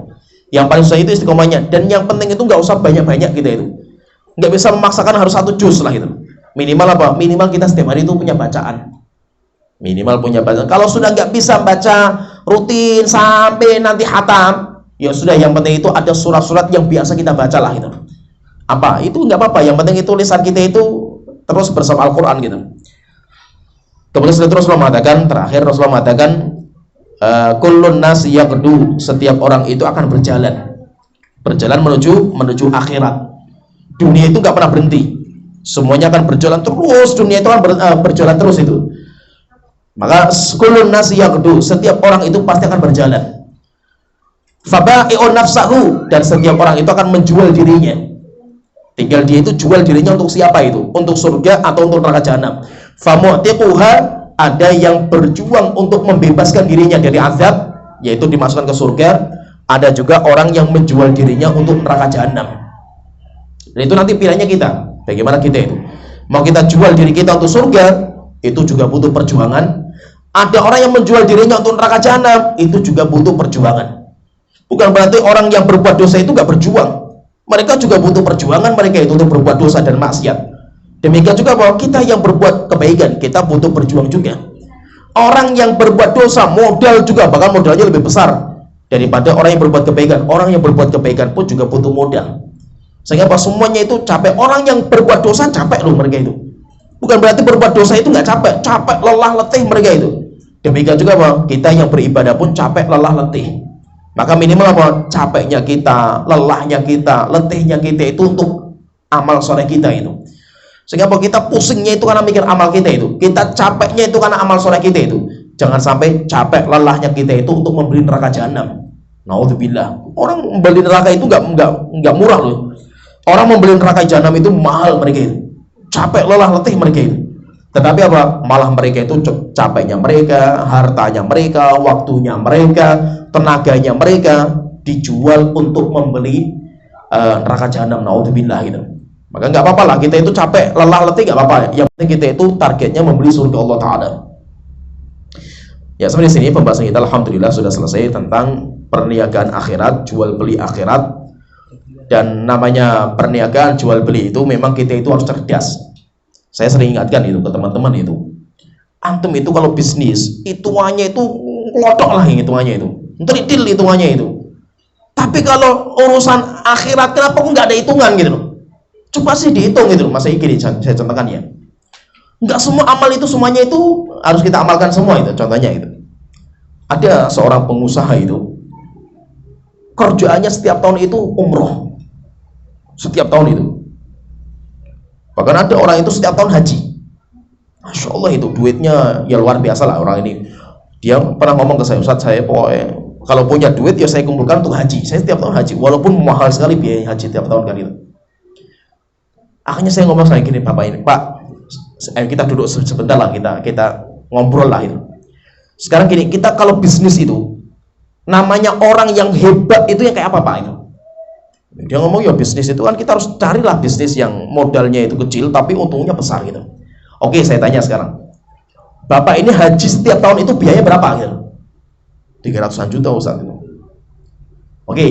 Yang paling susah itu istiqomahnya. Dan yang penting itu nggak usah banyak-banyak kita itu. Nggak bisa memaksakan harus 1 juz lah gitu. Minimal apa? Minimal kita setiap hari itu punya bacaan. Minimal punya bacaan. Kalau sudah nggak bisa baca rutin sampai nanti hatam, ya sudah, yang penting itu ada surat-surat yang biasa kita baca lah gitu. Apa? Itu nggak apa-apa. Yang penting itu lisan kita itu terus bersama Al-Quran gitu. Kemudian setelah Rasulullah mengatakan, terakhir Rasulullah mengatakan, kullun nas yaqdu, setiap orang itu akan berjalan menuju akhirat. Dunia itu nggak pernah berhenti. Semuanya akan berjalan terus. Dunia itu akan berjalan terus itu. Maka kullun nas yaqdu, setiap orang itu pasti akan berjalan. Faba'i'un nafsahu, dan setiap orang itu akan menjual dirinya. Tinggal dia itu jual dirinya untuk siapa itu? Untuk surga atau untuk neraka jahanam. Famu'tiquha, ada yang berjuang untuk membebaskan dirinya dari azab, yaitu dimasukkan ke surga. Ada juga orang yang menjual dirinya untuk neraka jahanam. Dan itu nanti pilihannya kita. Bagaimana kita itu? Mau kita jual diri kita untuk surga, itu juga butuh perjuangan. Ada orang yang menjual dirinya untuk neraka jahanam, itu juga butuh perjuangan. Bukan berarti orang yang berbuat dosa itu nggak berjuang. Mereka juga butuh perjuangan mereka itu untuk berbuat dosa dan maksiat. Demikian juga bahwa kita yang berbuat kebaikan, kita butuh berjuang juga. Orang yang berbuat dosa modal juga, bahkan modalnya lebih besar daripada orang yang berbuat kebaikan. Orang yang berbuat kebaikan pun juga butuh modal. Sehingga apa, semuanya itu capek. Orang yang berbuat dosa capek loh mereka itu. Bukan berarti berbuat dosa itu nggak capek. Capek, lelah, letih mereka itu. Demikian juga bahwa kita yang beribadah pun capek, lelah, letih. Maka minimal apa? Capeknya kita, lelahnya kita, letihnya kita itu untuk amal soleh kita itu. Sehingga apa? Kita pusingnya itu karena mikir amal kita itu. Kita capeknya itu karena amal soleh kita itu. Jangan sampai capek, lelahnya kita itu untuk membeli neraka jahanam. Naudzubillah. Orang membeli neraka itu nggak murah loh. Orang membeli neraka jahanam itu mahal mereka itu. Capek, lelah, letih mereka itu. Tetapi apa? Malah mereka itu capeknya mereka, hartanya mereka, waktunya mereka, tenaganya mereka dijual untuk membeli neraka jahanam. Naudzubillah gitu. Maka nggak apa-apa lah kita itu capek, lelah, letih nggak apa-apa. Yang penting kita itu targetnya membeli surga Allah Taala. Ya, sampai di sini pembahasan kita alhamdulillah sudah selesai tentang perniagaan akhirat, jual beli akhirat. Dan namanya perniagaan jual beli itu memang kita itu harus cerdas. Saya sering ingatkan itu ke teman-teman itu. Antum itu kalau bisnis, hitungannya itu ngelotok lah hitungannya itu. Tritil hitungannya itu. Tapi kalau urusan akhirat kenapa kok nggak ada hitungan gitu loh. Coba sih dihitung gitu loh. Masa gini saya contohkan ya. Nggak semua amal itu semuanya itu harus kita amalkan semua itu. Contohnya itu. Ada seorang pengusaha itu kerjaannya setiap tahun itu umroh. Setiap tahun itu. Bahkan ada orang itu setiap tahun haji. Masya Allah itu duitnya ya luar biasa lah orang ini. Dia pernah ngomong ke saya, Ustaz, saya pokoknya kalau punya duit ya saya kumpulkan untuk haji. Saya setiap tahun haji, walaupun mahal sekali biaya haji setiap tahun kan itu. Akhirnya saya ngomong sama gini, Bapak ini, Pak, kita duduk sebentar lah, kita ngobrol lah itu. Sekarang gini, kita kalau bisnis itu namanya orang yang hebat itu yang kayak apa Pak itu? Dia ngomong ya bisnis itu kan kita harus carilah bisnis yang modalnya itu kecil tapi untungnya besar gitu. Oke, saya tanya sekarang, Bapak ini haji setiap tahun itu biaya berapa gitu? 300-an juta Ustaz itu. Oke,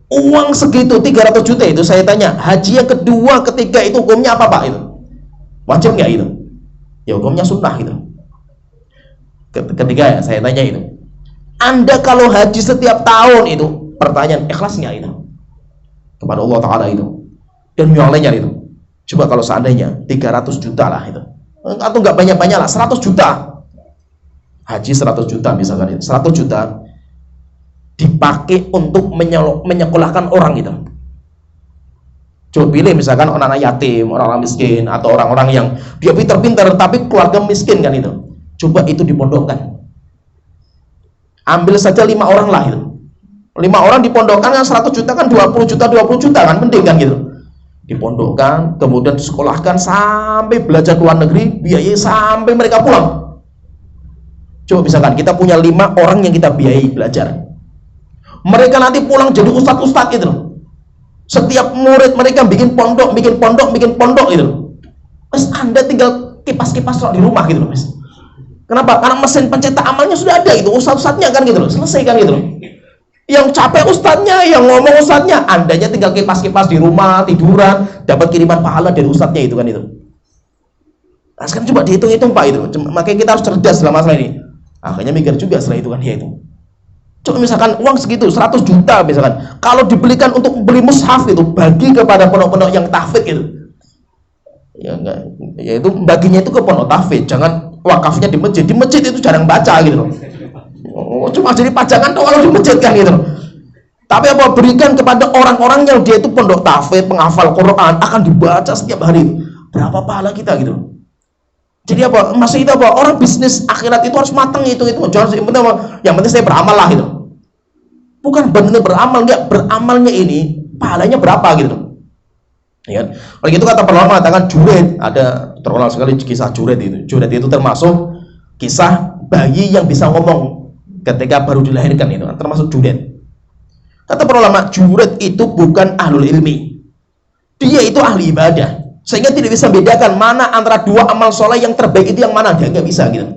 uang segitu 300 juta itu saya tanya, haji yang kedua, ketiga itu hukumnya apa Pak itu? Wajib nggak itu? Ya hukumnya sunnah itu. Ketiga ya saya tanya itu, Anda kalau haji setiap tahun itu, pertanyaan ikhlas nggak itu kepada Allah Ta'ala itu dan yang lainnya itu? Coba kalau seandainya 300 juta lah itu, atau nggak banyak-banyak lah, 100 juta haji 100 juta misalkan itu, 100 juta dipakai untuk menyekolahkan orang itu. Coba pilih misalkan orang-orang yatim, orang-orang miskin, atau orang-orang yang dia pintar-pintar tapi keluarga miskin kan itu. Coba itu dipondokkan. Ambil saja 5 orang lah itu. 5 orang dipondokkan kan 100 juta kan 20 juta kan penting kan gitu. Dipondokkan, kemudian disekolahkan sampai belajar ke luar negeri, biayai sampai mereka pulang. Coba misalkan kita punya 5 orang yang kita biayai belajar. Mereka nanti pulang jadi ustadz-ustadz gitu loh. Setiap murid mereka bikin pondok gitu. Terus Anda tinggal kipas-kipas di rumah gitu loh, Mas. Kenapa? Karena mesin pencetak amalnya sudah ada itu, ustadz-ustadznya kan gitu loh, selesai kan gitu loh. Yang capek ustadznya, yang ngomong ustadznya, Andanya tinggal kipas-kipas di rumah, tiduran, dapat kiriman pahala dari ustadznya itu kan itu. Nah, sekarang coba dihitung-hitung Pak itu. Makanya kita harus cerdas dalam masalah ini. Akhirnya mikir juga setelah itu kan ya itu. Coba misalkan uang segitu 100 juta misalkan, kalau dibelikan untuk beli mushaf itu, bagi kepada pondok-pondok yang tahfidz gitu. Ya enggak, ya itu baginya itu ke pondok tahfidz, jangan wakafnya di masjid. Di masjid itu jarang baca gitu loh. Oh, cuma jadi pajangan tuh kalau di masjid kan gitu. Tapi apa, berikan kepada orang-orang yang dia itu pondok tahfidz, penghafal Quran, akan dibaca setiap hari. Berapa pahala kita gitu. Jadi apa? Masih itu apa? Orang bisnis akhirat itu harus matang itu. Jangan yang penting saya beramal lah gitu. Bukan benar beramal, enggak, beramalnya ini pahalanya berapa gitu. Ya. Oleh itu kata para ulama mengatakan Juret, ada terkenal sekali kisah Juret itu. Juret itu termasuk kisah bayi yang bisa ngomong ketika baru dilahirkan itu, termasuk Juret. Kata para ulama, Juret itu bukan ahlul ilmi. Dia itu ahli ibadah. Sehingga tidak bisa membedakan mana antara 2 amal soleh yang terbaik itu yang mana, dia nggak bisa gitu.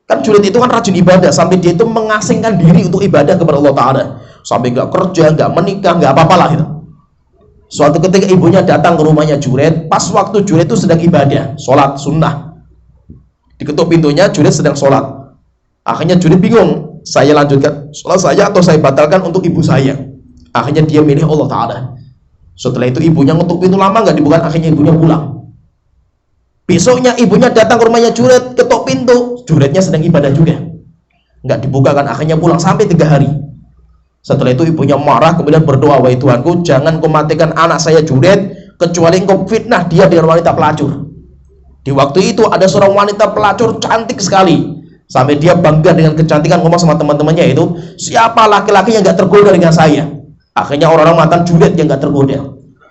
Kan jurid itu kan rajin ibadah sampai dia itu mengasingkan diri untuk ibadah kepada Allah Ta'ala, sampai nggak kerja, nggak menikah, nggak apa-apalah itu. Suatu ketika ibunya datang ke rumahnya jurid, pas waktu jurid itu sedang ibadah, sholat sunnah, diketuk pintunya, jurid sedang sholat. Akhirnya jurid bingung, saya lanjutkan sholat saya atau saya batalkan untuk ibu saya. Akhirnya dia milih Allah Ta'ala. Setelah itu ibunya ngetuk pintu, lama nggak dibuka, akhirnya ibunya pulang. Besoknya ibunya datang ke rumahnya jurid, ketuk pintu, juridnya sedang ibadah juga, nggak dibukakan, akhirnya pulang sampai 3 hari. Setelah itu ibunya marah, kemudian berdoa, wahai Tuhanku, jangan kau matikan anak saya jurid kecuali engkau fitnah dia dengan wanita pelacur. Di waktu itu ada seorang wanita pelacur cantik sekali, sampai dia bangga dengan kecantikan, ngomong sama teman-temannya itu, siapa laki-laki yang nggak tergoda dengan saya? Akhirnya orang-orang mantan jurid yang nggak tergoda.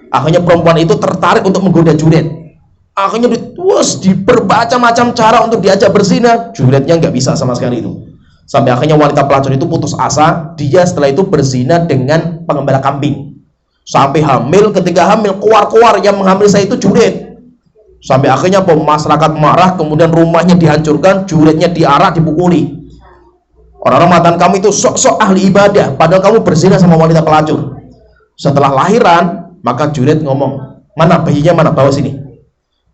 Akhirnya perempuan itu tertarik untuk menggoda jurid. Akhirnya bermacam-macam cara untuk diajak berzina, juridnya nggak bisa sama sekali itu. Sampai akhirnya wanita pelacur itu putus asa, dia setelah itu berzina dengan pengembala kambing. Sampai hamil, ketika hamil, keluar-keluar yang menghamil saya itu jurid. Sampai akhirnya masyarakat marah, kemudian rumahnya dihancurkan, juridnya diarak, dipukuli. Orang-orang mantan kamu itu sok-sok ahli ibadah, padahal kamu berzina sama wanita pelacur. Setelah lahiran, maka jurid ngomong, mana bayinya, mana, bawa sini.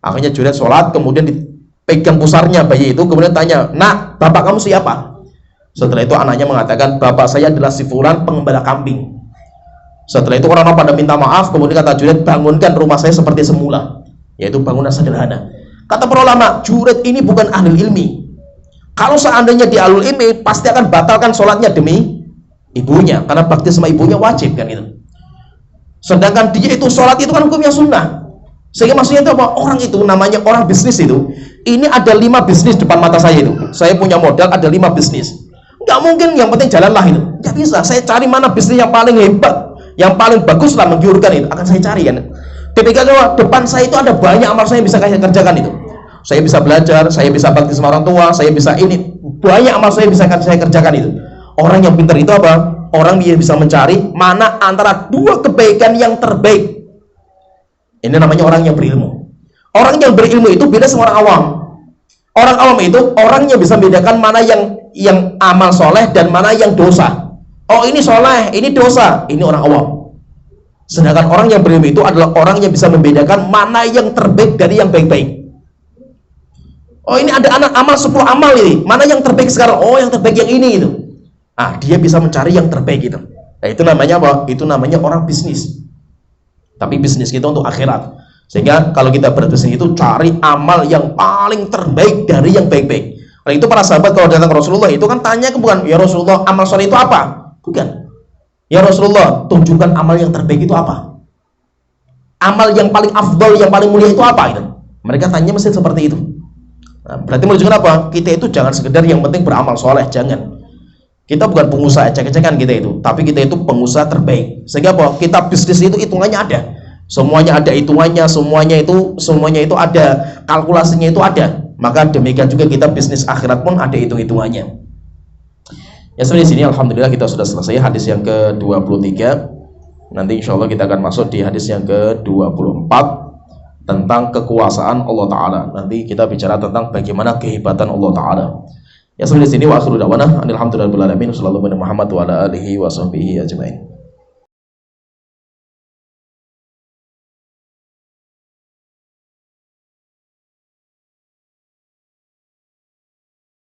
Akhirnya jurid sholat, kemudian dipegang pusarnya bayi itu, kemudian tanya, nak, bapak kamu siapa? Setelah itu anaknya mengatakan, bapak saya adalah si fulan, pengembala kambing. Setelah itu orang-orang pada minta maaf, kemudian kata jurid, bangunkan rumah saya seperti semula, yaitu bangunan sederhana. Kata para ulama, jurid ini bukan ahli ilmi. Kalau seandainya dia ahli ilmi, pasti akan batalkan sholatnya demi ibunya, karena bakti sama ibunya wajib kan itu. Sedangkan dia itu sholat itu kan hukumnya sunnah. Sehingga maksudnya itu apa? Orang itu namanya orang bisnis itu. Ini ada 5 bisnis depan mata saya itu. Saya punya modal ada 5 bisnis. Nggak mungkin yang penting jalanlah itu. Nggak bisa. Saya cari mana bisnis yang paling hebat, yang paling bagus lah, menggiurkan itu. Akan saya cari kan. Ketika depan saya itu ada banyak amal saya yang bisa saya kerjakan itu. Saya bisa belajar, saya bisa bakti sama orang tua, saya bisa ini. Banyak amal saya bisa saya kerjakan itu. Orang yang pintar itu apa? Orang yang bisa mencari mana antara 2 kebaikan yang terbaik. Ini namanya orang yang berilmu. Orang yang berilmu itu beda sama orang awam. Orang awam itu orang yang bisa membedakan mana yang amal soleh dan mana yang dosa. Oh ini soleh, ini dosa. Ini orang awam. Sedangkan orang yang berilmu itu adalah orang yang bisa membedakan mana yang terbaik dari yang baik-baik. Oh ini ada anak amal 10 amal ini, mana yang terbaik sekarang? Oh yang terbaik yang ini itu. Ah dia bisa mencari yang terbaik itu. Nah itu namanya apa? Itu namanya orang bisnis. Tapi bisnis kita untuk akhirat. Sehingga kalau kita berbisnis itu cari amal yang paling terbaik dari yang baik-baik. Nah itu para sahabat kalau datang ke Rasulullah itu kan tanya bukan, ya Rasulullah amal soleh itu apa? Bukan. Ya Rasulullah tunjukkan amal yang terbaik itu apa? Amal yang paling afdol, yang paling mulia itu apa? Gitu. Mereka tanya mesti seperti itu. Nah, berarti menunjukkan apa? Kita itu jangan sekedar yang penting beramal soleh, jangan. Kita bukan pengusaha ecek-ecekan kita itu, tapi kita itu pengusaha terbaik. Sehingga apa? Kita bisnis itu hitungannya ada. Semuanya ada hitungannya, semuanya itu ada kalkulasinya itu ada. Maka demikian juga kita bisnis akhirat pun ada hitung-hitungannya. Ya sampai di sini alhamdulillah kita sudah selesai hadis yang ke-23. Nanti insya Allah kita akan masuk di hadis yang ke-24 tentang kekuasaan Allah Ta'ala. Nanti kita bicara tentang bagaimana kehebatan Allah Ta'ala. Ya sampai di sini wa akhiru da'wana alhamdulillahirabbil alamin sallallahu alaihi Muhammad wa ala alihi wa sahbihi ajmain.